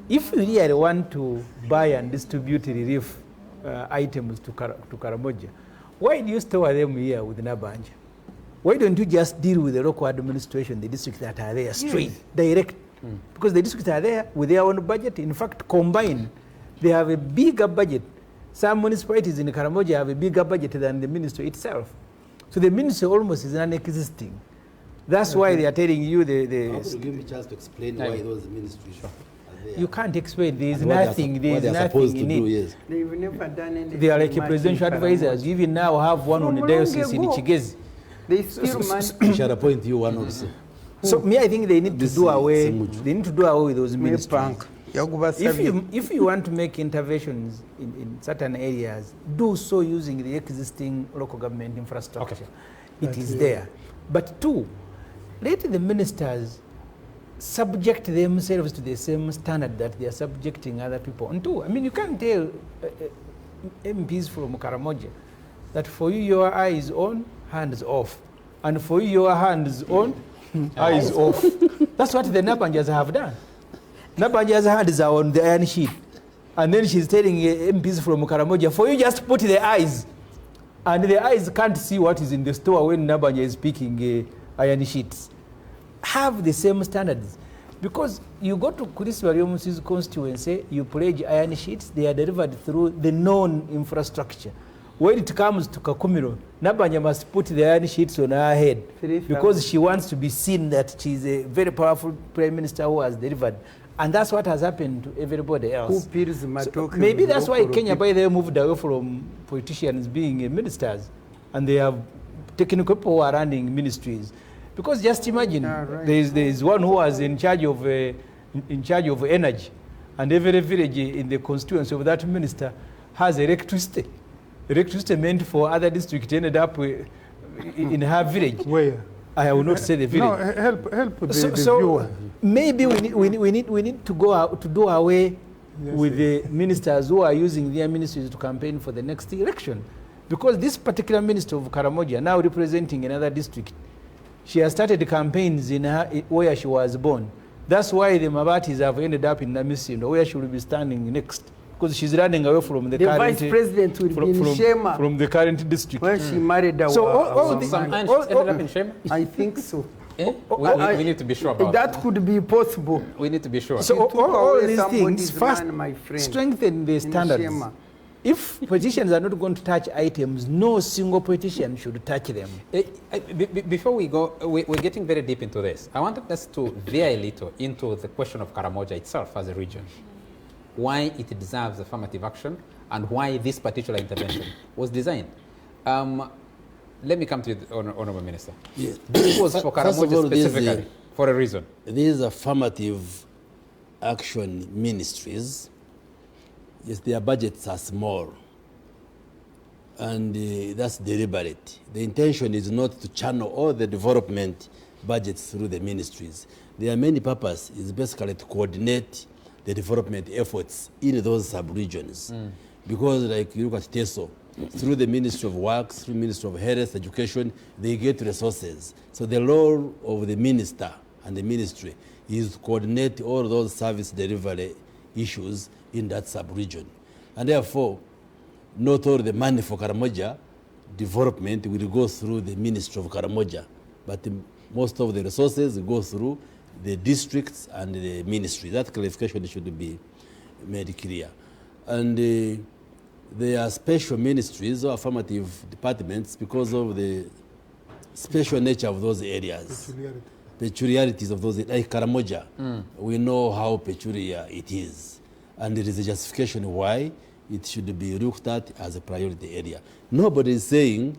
If you really want to buy and distribute relief items to Karamoja, why do you store them here with Nabanja? Why don't you just deal with the local administration, the districts that are there, straight, direct? Because the districts are there with their own budget. In fact, combined, they have a bigger budget. Some municipalities in Karamoja have a bigger budget than the ministry itself. So the ministry almost is non-existing. That's why they are telling you give me a chance to explain why those ministries are there. You can't explain. There is nothing in it. Yes. They've never done anything. They are like a presidential advisors. You even now have one on the diocese in Chigezi. They still We shall appoint you one also. So I think they need to do away. They need to do away with those ministries. If you want to make interventions in certain areas, do so using the existing local government infrastructure. It is there. But two, let the ministers subject themselves to the same standard that they are subjecting other people. And two, you can't tell MPs from Karamoja that for you your eye is on, hands off. And for you your hands on, eyes off. That's what the Nabanjas have done. Nabanja's hands are on the iron sheet. And then she's telling MPs from Karamoja, for you just put the eyes. And the eyes can't see what is in the store when Nabanja is picking iron sheets. Have the same standards. Because you go to Chris Wariomusi's constituency, you pledge iron sheets, they are delivered through the known infrastructure. When it comes to Kakumiro, Nabanya must put the iron sheets on her head because she wants to be seen that she's a very powerful prime minister who has delivered. And that's what has happened to everybody else. So maybe that's why Kenya, by the way, moved away from politicians being ministers, and they have technical people who are running ministries. Because just imagine, there is one who was in charge of energy, and every village in the constituency of that minister has electricity. Electricity meant for other districts ended up in her village. Where? I will not say the village. No, help the So viewer. maybe we need to go out to do away with the ministers who are using their ministries to campaign for the next election, because this particular minister of Karamoja, now representing another district, she has started campaigns in where she was born. That's why the Mabatis have ended up in Namisindo, where she will be standing next, because she's running away from the current vice president will be in Shema from the current district. when she married a So all ended up in Shema? I think so. We need to be sure about that. Could be possible. We need to be sure. So all these things first my friend, strengthen the standards. Shema. If politicians are not going to touch items, no single politician should touch them. Before we go, we're getting very deep into this. I wanted us to veer a little into the question of Karamoja itself as a region. Why it deserves affirmative action and why this particular intervention was designed. Let me come to you, Honorable Minister. Yes. This was for Karamoja specifically, for a reason. These affirmative action ministries, yes, their budgets are small, and that's deliberate. The intention is not to channel all the development budgets through the ministries. Their main purpose is basically to coordinate the development efforts in those sub-regions. Because like you look at TESO, through the Ministry of Works, through the Ministry of Health, Education, they get resources. So the role of the minister and the ministry is to coordinate all those service delivery issues in that sub-region. And therefore, not all the money for Karamoja development will go through the Ministry of Karamoja, but most of the resources go through the districts and the ministry. That clarification should be made clear. And there are special ministries or affirmative departments because of the special nature of those areas. Peculiarities of those, like Karamoja, we know how peculiar it is. And there is a justification why it should be looked at as a priority area. Nobody is saying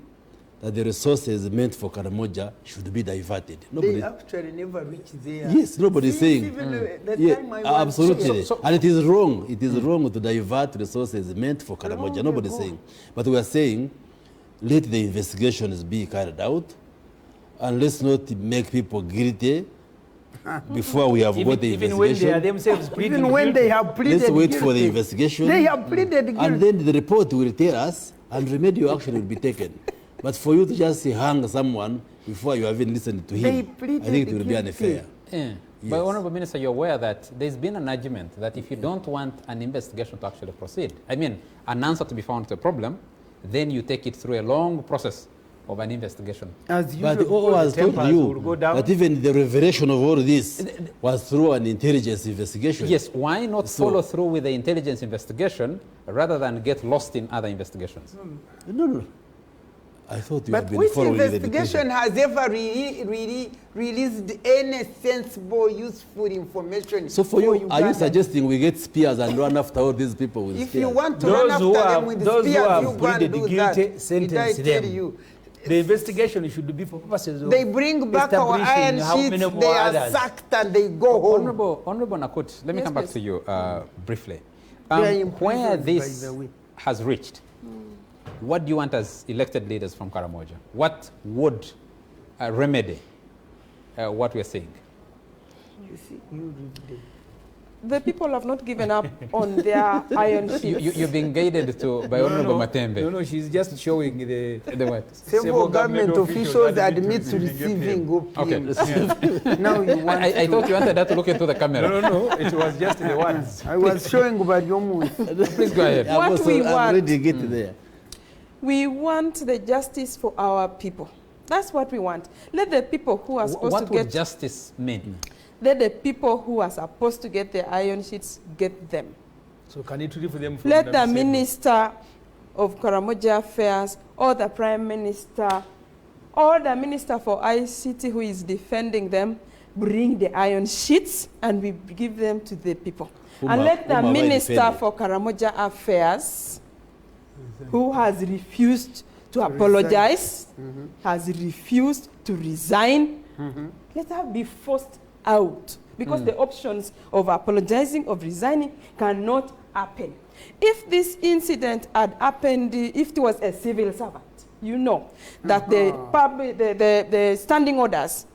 that the resources meant for Karamoja should be diverted. Nobody, they actually never reach there. Yes, nobody is saying. Even the time I absolutely. And it is wrong. It is wrong to divert resources meant for Karamoja. Nobody is saying. But we are saying, let the investigations be carried out, and let's not make people guilty before we have got the investigation. Even when they are themselves pleading Even when they have pleaded let's wait guilty. for the investigation. They have pleaded guilty. And then the report will tell us, and remedial action will be taken. But for you to just hang someone before you have even listened to him, I think it will be unfair. Yeah. But Honorable Minister, you're aware that there's been an argument that if you don't want an investigation to actually proceed, I mean, an answer to be found to a problem, then you take it through a long process of an investigation. As But all has told you that even the revelation of all this was through an intelligence investigation. Yes, why not follow through with the intelligence investigation rather than get lost in other investigations? No. I thought you But had been which following the investigation has ever released any sensible, useful information? So for you, are you Uganda? suggesting we get spears and run after all these people with If spears? you want to run after them with those spears, who have you go and pleaded do guilty, that. sentence Did I tell them. you? The investigation should be for purposes of They bring back our iron sheets, they are sacked and they go home. Honorable Nakut, let me come back to you briefly. They are in Where prison, this by the way. has reached, what do you want as elected leaders from Karamoja? What would remedy what we're seeing? You see, you read them. The people have not given up on their iron sheets. You're being guided by Honorable Matembe. No, she's just showing the what? Several government officials admit to receiving opium. Okay. Now you want I thought you wanted that to look into the camera. No, it was just the ones. I was showing Baryomu. Please go ahead. What we want, already get there. we want the justice for our people. That's what we want. Let the people who are supposed What to get would justice mean? let the people who are supposed to get the iron sheets get them. So can it relieve them from Let the themselves? Minister of Karamoja Affairs or the Prime Minister or the Minister for ICT who is defending them bring the iron sheets and we give them to the people. And let the Minister for Karamoja Affairs who has refused to apologize, has refused to resign, let her be forced out because the options of apologizing, of resigning cannot happen. If this incident had happened, if it was a civil servant, you know that the standing orders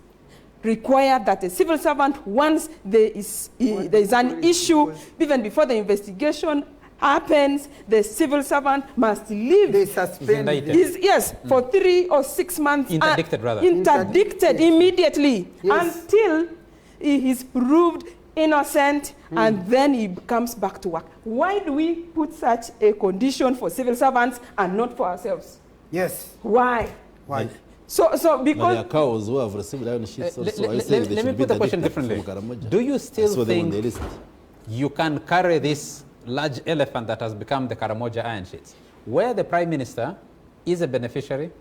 require that a civil servant, once there is an issue, even before the investigation happens, the civil servant must leave. They suspend. Yes, for 3 or 6 months. Interdicted, rather. Interdicted immediately until he is proved innocent and then he comes back to work. Why do we put such a condition for civil servants and not for ourselves? Yes. Why? Why? So because there are cows who have received iron sheets also. Let me put the question differently. Do you still think you can carry this large elephant that has become the Karamoja iron sheets, where the Prime Minister is a beneficiary,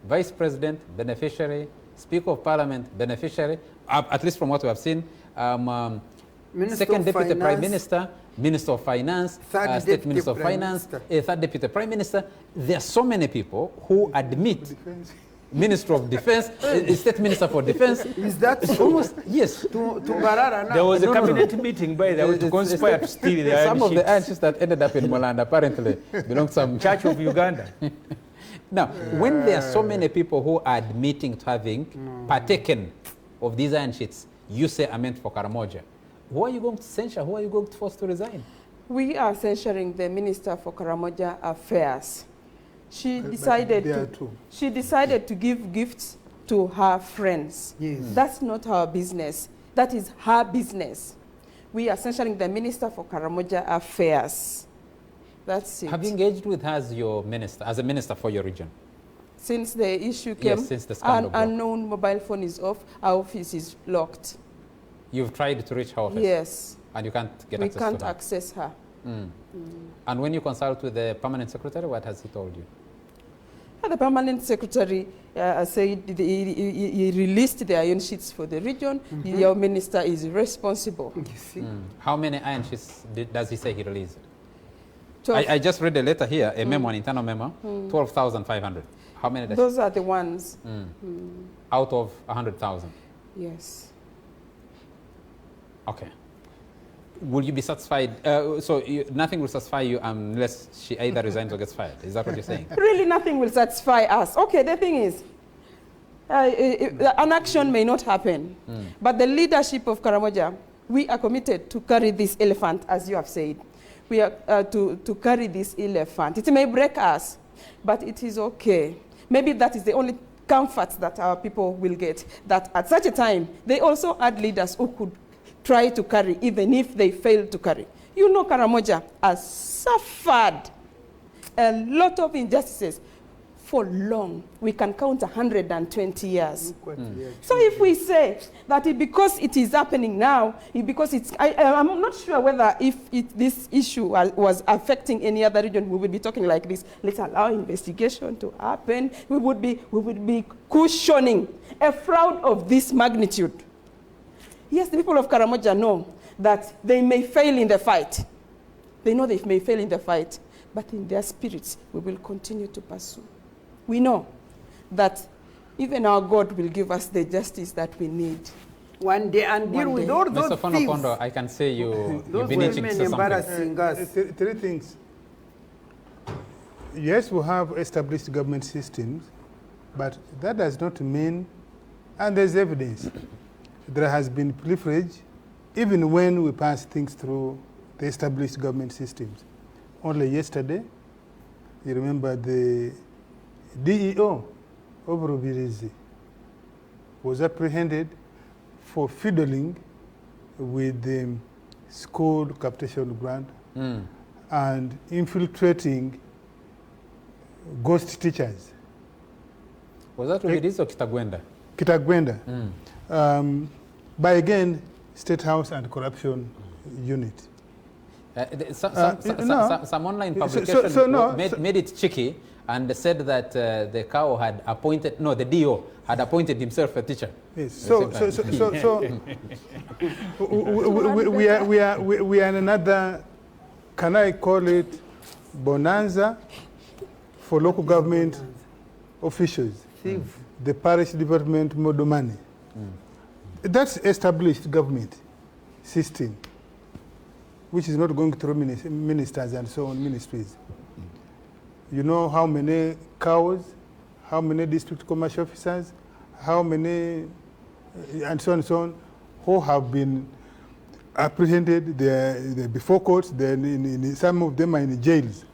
Vice President, beneficiary, Speaker of Parliament, beneficiary, at least from what we have seen, Second Deputy Prime Minister, Minister of Finance, State Minister of Finance, Third Deputy Prime Minister. There are so many people who admit Minister of Defense, State Minister for Defense. Is that almost, yes. To Barara now. There was a cabinet meeting by the way to conspire to steal the iron Some of the iron sheets that ended up in Moland apparently belong to some Church of Uganda. Now, when there are so many people who are admitting to having partaken of these iron sheets, you say are meant for Karamoja. Who are you going to censure? Who are you going to force to resign? we are censuring the Minister for Karamoja Affairs. She decided to give gifts to her friends. Yes. That's not our business. That is her business. We are censuring the Minister for Karamoja Affairs. That's it. Have you engaged with her as your minister, as a minister for your region? Since the issue came, yes, since the scandal an unknown mobile phone is off, our office is locked. You've tried to reach her office? Yes. And you can't get we access can't to her? access her. And when you consult with the permanent secretary, what has he told you? The permanent secretary said he released the iron sheets for the region. Your minister is responsible. You see? How many iron sheets does he say he released? I 12. just read a letter here, a memo, an internal memo, 12,500. How many does Those are the ones. out of 100,000? Yes. Okay. Will you be satisfied? Nothing will satisfy you unless she either resigns or gets fired. Is that what you're saying? Really, nothing will satisfy us. Okay, the thing is, an action may not happen, but the leadership of Karamoja, we are committed to carry this elephant, as you have said. We are to carry this elephant. It may break us, but it is okay. Maybe that is the only comfort that our people will get, that at such a time, they also had leaders who could try to carry, even if they fail to carry. You know, Karamoja has suffered a lot of injustices for long. We can count 120 years. So if we say that because it is happening now, because it's, I'm not sure whether if this issue was affecting any other region, we would be talking like this. Let's allow investigation to happen. We would be cushioning a fraud of this magnitude. Yes, the people of Karamoja know that they may fail in the fight. They know they may fail in the fight, but in their spirits, we will continue to pursue. We know that even our God will give us the justice that we need. One day, and deal with all those Mr. things. Fonokondo, I can say you've been Those itching to women say something. embarrassing us. Three things. Yes, we have established government systems, but that does not mean, and there's evidence, there has been privilege even when we pass things through the established government systems. Only yesterday, you remember the DEO of Rubirizi was apprehended for fiddling with the school capitation grant and infiltrating ghost teachers. Was that Rubirizi or Kitagwenda? Kitagwenda. By again State House Anti-Corruption Unit. Some online publication made it cheeky and said that the cow had appointed, no, the DO had appointed himself a teacher. Yes. So we are in another, can I call it bonanza for local government officials? The parish development model money. That's established government system, which is not going through ministers and so on, ministries. You know how many cows, how many district commercial officers, how many, and so on, who have been apprehended, they're before courts, then some of them are in jails.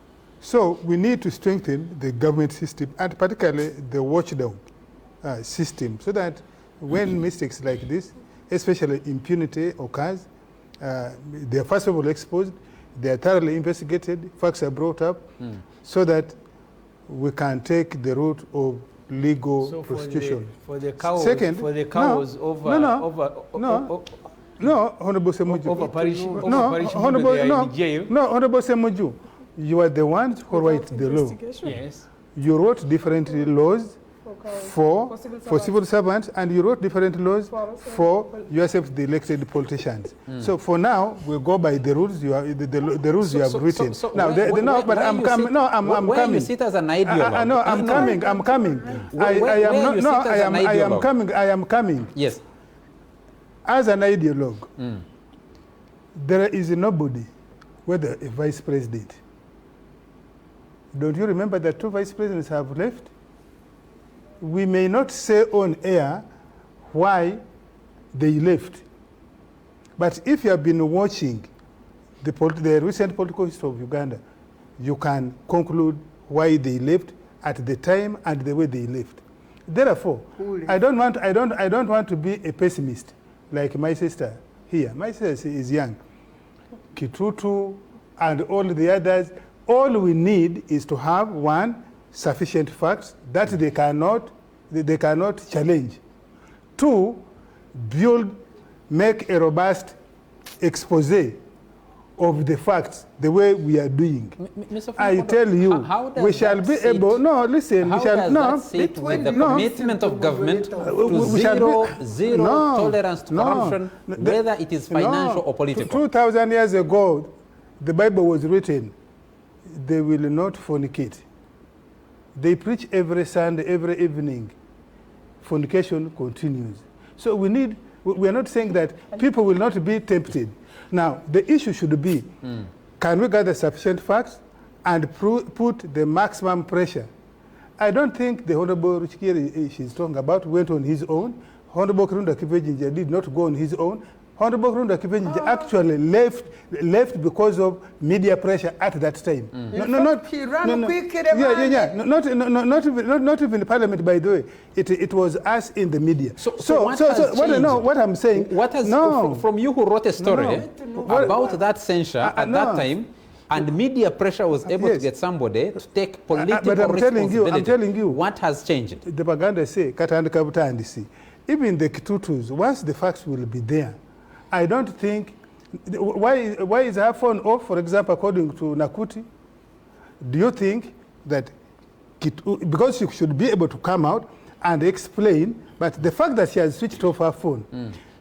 So we need to strengthen the government system, and particularly the watchdog system, so that when mistakes like this, especially impunity occurs, they are first of all exposed, they are thoroughly investigated, facts are brought up, so that we can take the route of legal prostitution. For the cows, Second, Honorable Honorable Semuju. Honorable Semuju, you are the ones who write the law. Yes. You wrote different laws for civil servants, and you wrote different laws for yourself, the elected politicians. So for now, we'll go by the rules you have, the rules you have written. I'm coming. No, I'm coming. Where you sit as an ideologue? No, I'm coming. I am coming. Yes. As an ideologue, there is nobody, whether a vice president. Don't you remember that 2 vice presidents have left? We may not say on air why they left. But if you have been watching the recent political history of Uganda, you can conclude why they left at the time and the way they left. Therefore, I don't want to be a pessimist like my sister here. My sister is young. Kitutu and all the others, all we need is to have one, sufficient facts that they cannot challenge. 2, make a robust expose of the facts, the way we are doing. I tell you, we shall be able. No, listen. How we shall does that sit with the commitment of government to zero tolerance to corruption, whether it is financial or political? 2,000 years ago, the Bible was written. They will not fornicate. They preach every Sunday, every evening. Fornication continues. So we are not saying that people will not be tempted. Now, the issue should be, can we gather sufficient facts and put the maximum pressure? I don't think the Honorable Ruchikiri she's talking about went on his own. Honorable Kirunda Kivejinja did not go on his own. Honorable Kirunda Kivejinja actually left because of media pressure at that time. Not even the parliament, by the way. It was us in the media. So what I'm saying. What has from you who wrote a story about that censure at that time, and media pressure was able to get somebody to take political responsibility. I'm telling you. What has changed? The Baganda say, Katanda Kabuta and see. Even the Kitutus, once the facts will be there, I don't think, why is her phone off, for example, according to Nakuti? Do you think that, because she should be able to come out and explain, but the fact that she has switched off her phone,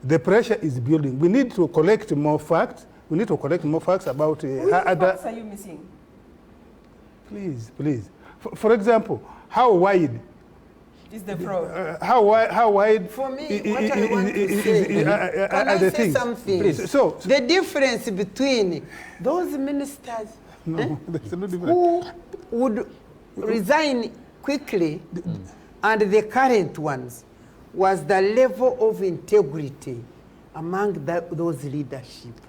the pressure is building. We need to collect more facts. We need to collect more facts about her other... What facts are you missing? Please. For example, how wide is the fraud? How wide? For me, what I want to say, can I say something? Please. So, the difference between those ministers who would resign quickly and the current ones was the level of integrity among those leadership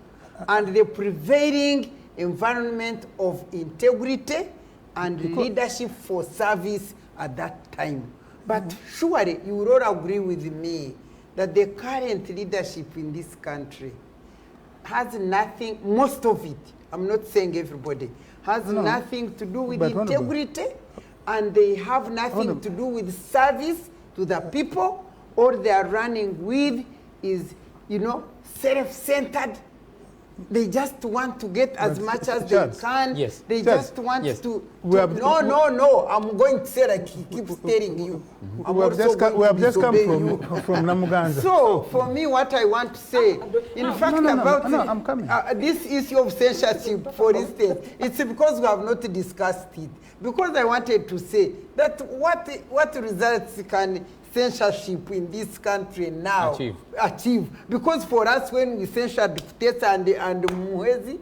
and the prevailing environment of integrity and leadership for service at that time. But surely you will all agree with me that the current leadership in this country has nothing, most of it, I'm not saying everybody, has nothing to do with integrity, and they have nothing to do with service to the people. All they are running with is you know, self-centered. They just want to get as much as they can. Yes. They just want to no. I'm going to say like he keeps telling you. We have just come from Namuganza. So for me, what I want to say, in fact, about this issue of censorship, for instance, it's because we have not discussed it. Because I wanted to say that what results can censorship in this country now achieve? Because for us, when we censored Tessa and Muhezi,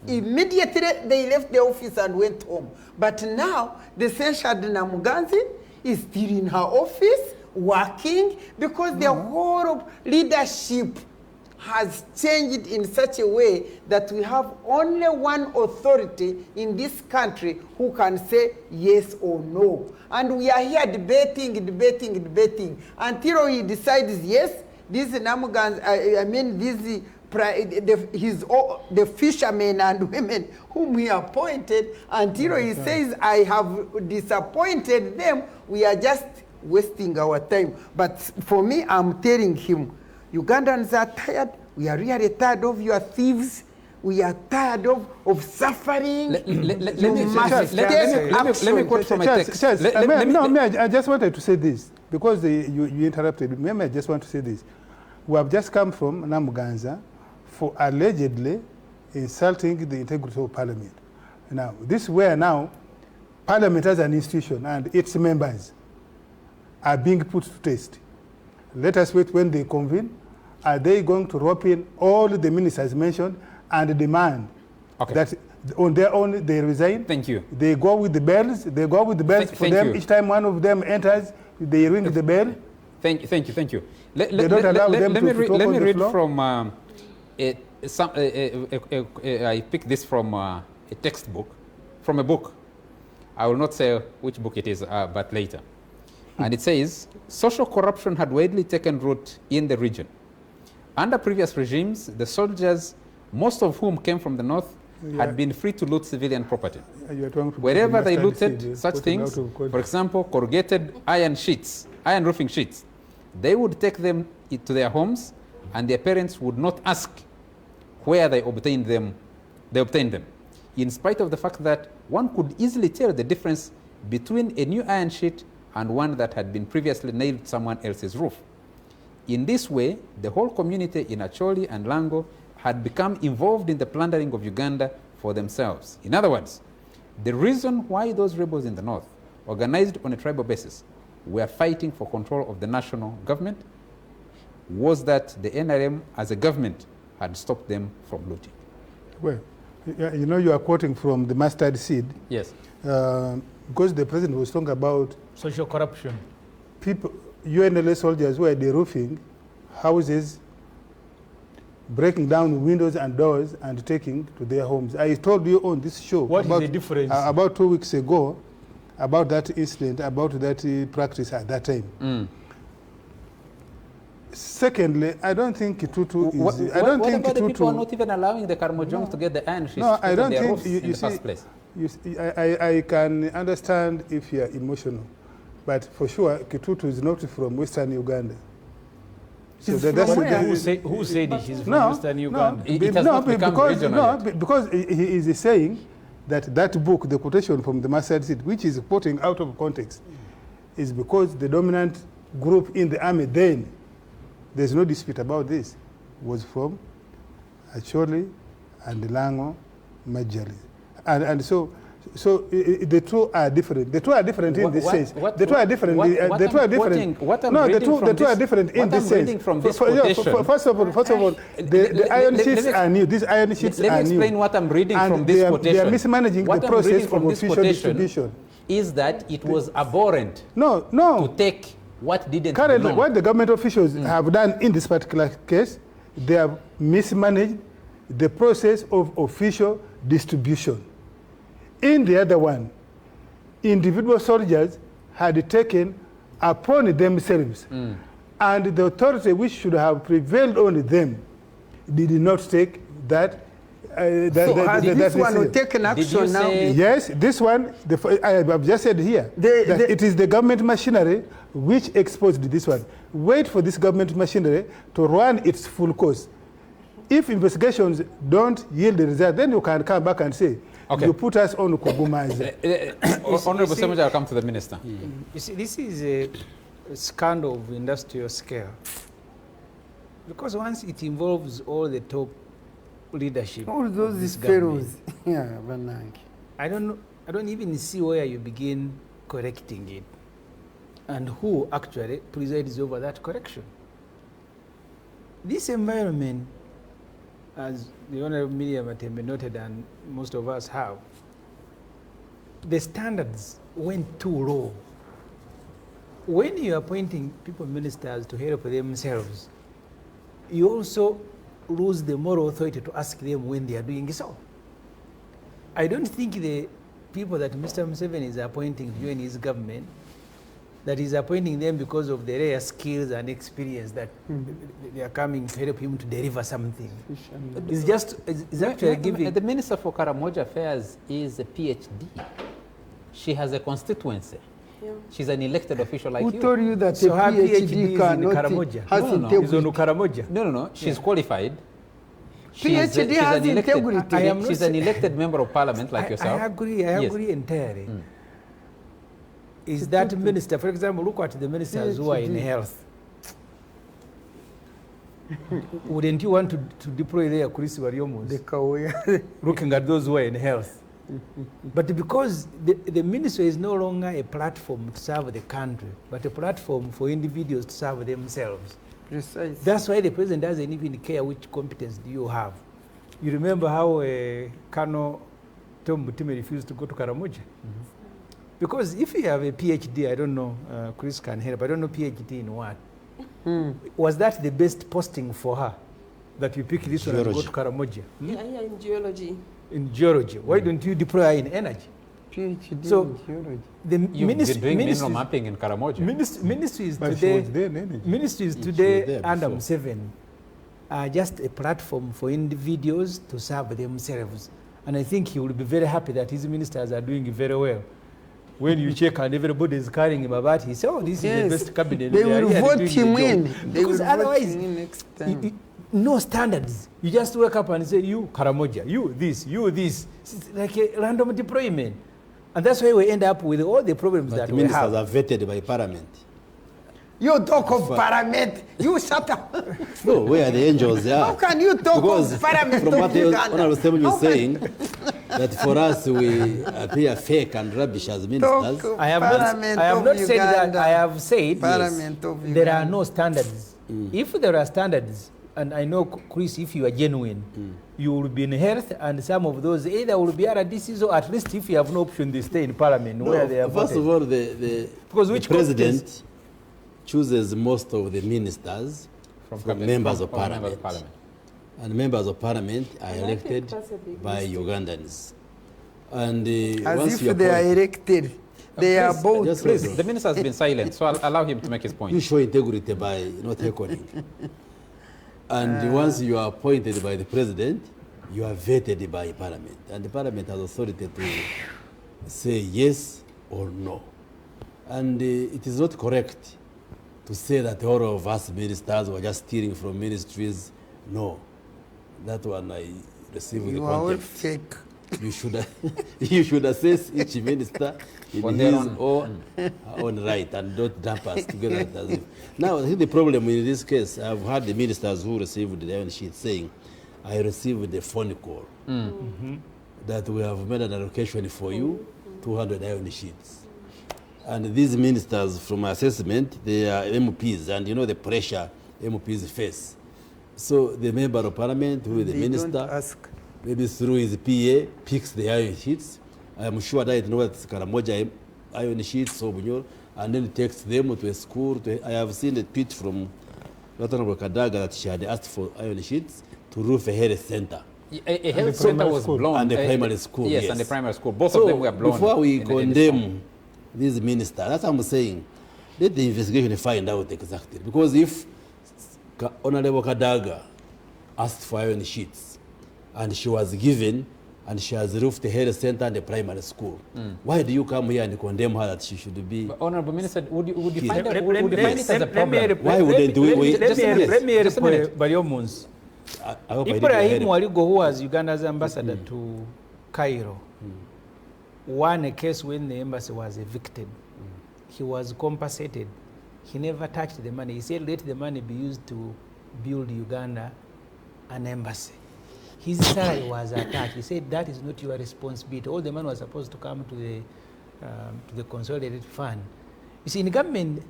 immediately they left the office and went home. But now the censored Namuganzi is still in her office working because the whole of leadership has changed in such a way that we have only one authority in this country who can say yes or no. And we are here debating until he decides yes, these Namugans, the fishermen and women whom he appointed, until he says, I have disappointed them, we are just wasting our time. But for me, I'm telling him, Ugandans are tired. We are really tired of your thieves. We are tired of suffering. Let me quote from a text. I just wanted to say this, because you interrupted me. I just want to say this. We have just come from Namuganza for allegedly insulting the integrity of Parliament. Now, this is where now Parliament as an institution and its members are being put to test. Let us wait when they convene. Are they going to rope in all the ministers mentioned and demand that on their own they resign? Thank you. They go with the bells. They go with the bells for them. Each time one of them enters, they ring the bell. Thank you. They don't allow them to talk on the floor. Let me read from I picked this from a textbook, from a book. I will not say which book it is, but later. And it says, social corruption had widely taken root in the region. Under previous regimes, the soldiers, most of whom came from the north, had been free to loot civilian property. Wherever they looted such things, for example, corrugated iron roofing sheets, they would take them to their homes, and their parents would not ask where they obtained them. In spite of the fact that one could easily tell the difference between a new iron sheet and one that had been previously nailed to someone else's roof. In this way, the whole community in Acholi and Lango had become involved in the plundering of Uganda for themselves. In other words, the reason why those rebels in the north, organized on a tribal basis, were fighting for control of the national government was that the NRM as a government had stopped them from looting. Well, you know, you are quoting from the mustard seed. Yes. Because the president was talking about social corruption. People, UNLA soldiers were deroofing houses, breaking down windows and doors and taking to their homes. I told you on this show what is the difference? About 2 weeks ago about that incident, about that practice at that time. Secondly, I don't think Kitutu is... What about the people who are not even allowing the Karmojongs to get the iron sheets no, I don't their think roofs in the first place? You see, I can understand if you are emotional, but for sure, Kitutu is not from Western Uganda. So who said he's from Western Uganda? It has not become regional yet. Because he is saying that book, the quotation from the Master Seed, which is quoting out of context, is because the dominant group in the army then, there's no dispute about this, was from Acholi and Lango majorly. And so the two are different. The two are different in this sense. The two are different. The two are different. No, the two are different in this sense. First of all, the iron sheets are new. These iron sheets are new. Let me explain what I'm reading from this quotation. They are mismanaging the process of official distribution. Is that it was abhorrent to take what didn't currently belong. What the government officials have done in this particular case, they have mismanaged the process of official distribution. In the other one, individual soldiers had taken upon themselves, and the authority which should have prevailed on them did not take that this one will take an action now? Yes, this one, I've just said here, that it is the government machinery which exposed this one. Wait for this government machinery to run its full course. If investigations don't yield the result, then you can come back and say, you put us on Kuguma's. Honorable Semuja, I'll come to the minister. You see, this is a scandal of industrial scale. Because once it involves all the top leadership, all those pharaohs, I don't even see where you begin correcting it, and who actually presides over that correction. This environment, as the Honorable Miriam Matembe noted, and most of us have, the standards went too low. When you are appointing people ministers to help themselves, you also lose the moral authority to ask them when they are doing so. I don't think the people that Mr. Museveni is appointing to join his government, that he's appointing them because of the rare skills and experience that they are coming to help him to deliver something. It's actually giving... The Minister for Karamoja Affairs is a PhD. She has a constituency. Yeah. She's an elected official like you. Who told you that so a PhD cannot has integrity? No. She's qualified. PhD has integrity. She's an elected member of parliament like yourself. I agree entirely. Is that minister, for example, look at the ministers who are in health. Wouldn't you want to deploy there Chris Wariomos? Looking at those who are in health. But because the ministry is no longer a platform to serve the country, but a platform for individuals to serve themselves. Precisely. That's why the president doesn't even care which competence do you have. You remember how Colonel Tom Mutime refused to go to Karamoja? Because if you have a PhD, I don't know, Chris can help, I don't know PhD in what. Was that the best posting for her? That you pick this one and go to Karamoja? Yeah, in geology. In geology. Why don't you deploy her in energy? PhD in geology. You've been doing mineral mapping in Karamoja. Ministries today under Museveni are just a platform for individuals to serve themselves. And I think he will be very happy that his ministers are doing very well. When you check and everybody is carrying him about, he says, oh, this is the best cabinet. They will vote him in. Because otherwise, no standards. You just wake up and say, you, Karamoja, you, this. It's like a random deployment. And that's why we end up with all the problems that we have. Ministers are vetted by parliament. You talk of parliament. You shut up. No, where are the angels? How can you talk of parliament? From what Honorable Semuja is saying, that for us we appear fake and rubbish as ministers. I have not said that. I have said there are no standards. If there are standards, and I know, Chris, if you are genuine, you will be in health, and some of those either will be RDCs, or at least if you have no option, they stay in parliament where they are First of all, the president chooses most of the ministers from members of parliament. And members of parliament are elected by Ugandans. And as if they are elected, they are both. Please, the minister has been silent, so I'll allow him to make his point. You show integrity by not heckling. And once you are appointed by the president, you are vetted by parliament. And the parliament has authority to say yes or no. And it is not correct to say that all of us ministers were just stealing from ministries. No. That one I received the context. You are fake. You should assess each minister in his own right and don't dump us together. Now, I think the problem in this case, I've had the ministers who received the iron sheet saying, I received a phone call that we have made an allocation for you, 200 iron sheets. And these ministers, from assessment, they are MPs, and you know the pressure MPs face. So the member of parliament, who is the minister, maybe through his PA, picks the iron sheets. I am sure that it knows Karamoja iron sheets, and then takes them to a school. I have seen a tweet from Honorable Kadaga that she had asked for iron sheets to roof a health center. A health center was blown. And the primary school, yes. And the primary school. Both of them were blown. Before we condemn these ministers, that's what I'm saying. Let the investigation find out exactly. Because if Honorable Kadaga asked for iron sheets, and she was given, and she has roofed the health center and the primary school. Why do you come here and condemn her that she should be? But Honorable Minister, would you killed? find it as a problem? Why wouldn't we? Let me help Bariomuns. Ibrahim Waligo, who was Uganda's ambassador to Cairo, won a case when the embassy was evicted. He was compensated. He never touched the money. He said, let the money be used to build Uganda an embassy. His salary was attached. He said, that is not your responsibility. All the money was supposed to come to the consolidated fund. You see, in government,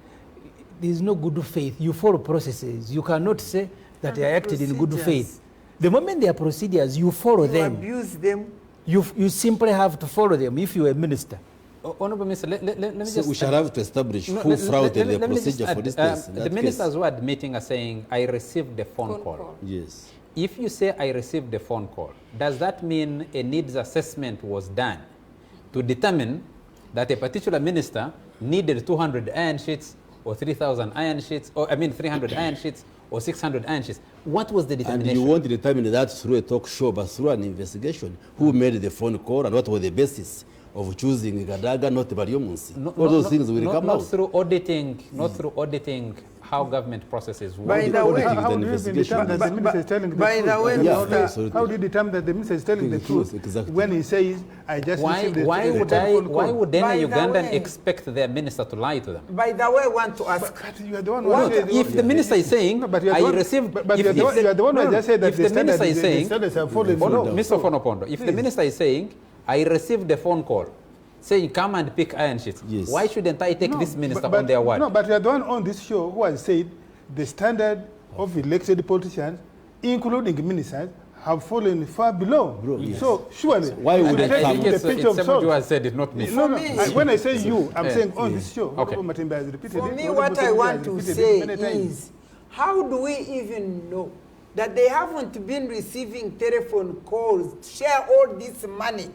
there is no good faith. You follow processes. You cannot say that they acted in good faith. The moment there are procedures, you follow them. You abuse them. You simply have to follow them if you are a minister. Honorable Minister, let me So just... we shall have to establish who flouted the procedure for this case. The ministers who are admitting are saying, I received a phone call. Yes. If you say I received a phone call, does that mean a needs assessment was done to determine that a particular minister needed 200 iron sheets or 3,000 iron sheets, or 300 iron sheets or 600 iron sheets? What was the determination? And you won't determine that through a talk show, but through an investigation. Who made the phone call and what was the basis of choosing Gadaga, not Bariomunsi? All those things will come out. Through auditing, not through auditing how government processes work. By the way, how do you determine that the minister is telling the truth? How do you determine that the minister is telling the truth? Exactly. When he says, I just received the why would any Ugandan expect their minister to lie to them? By the way, I want to ask. But you are the one who said, if the minister is saying, I received... But you are the one who just said that the standards have fallen below. Mr. Fonopondo, if the minister is saying, I received a phone call saying, come and pick iron sheets, why shouldn't I take this minister on their word? No, but you are the one on this show who has said the standard of elected politicians, including ministers, have fallen far below. So surely, why would it come? It's somebody who has said it, not me. No. When I say you, I'm saying on this show. Okay. For me, what I want to say is, how do we even know that they haven't been receiving telephone calls, share all this money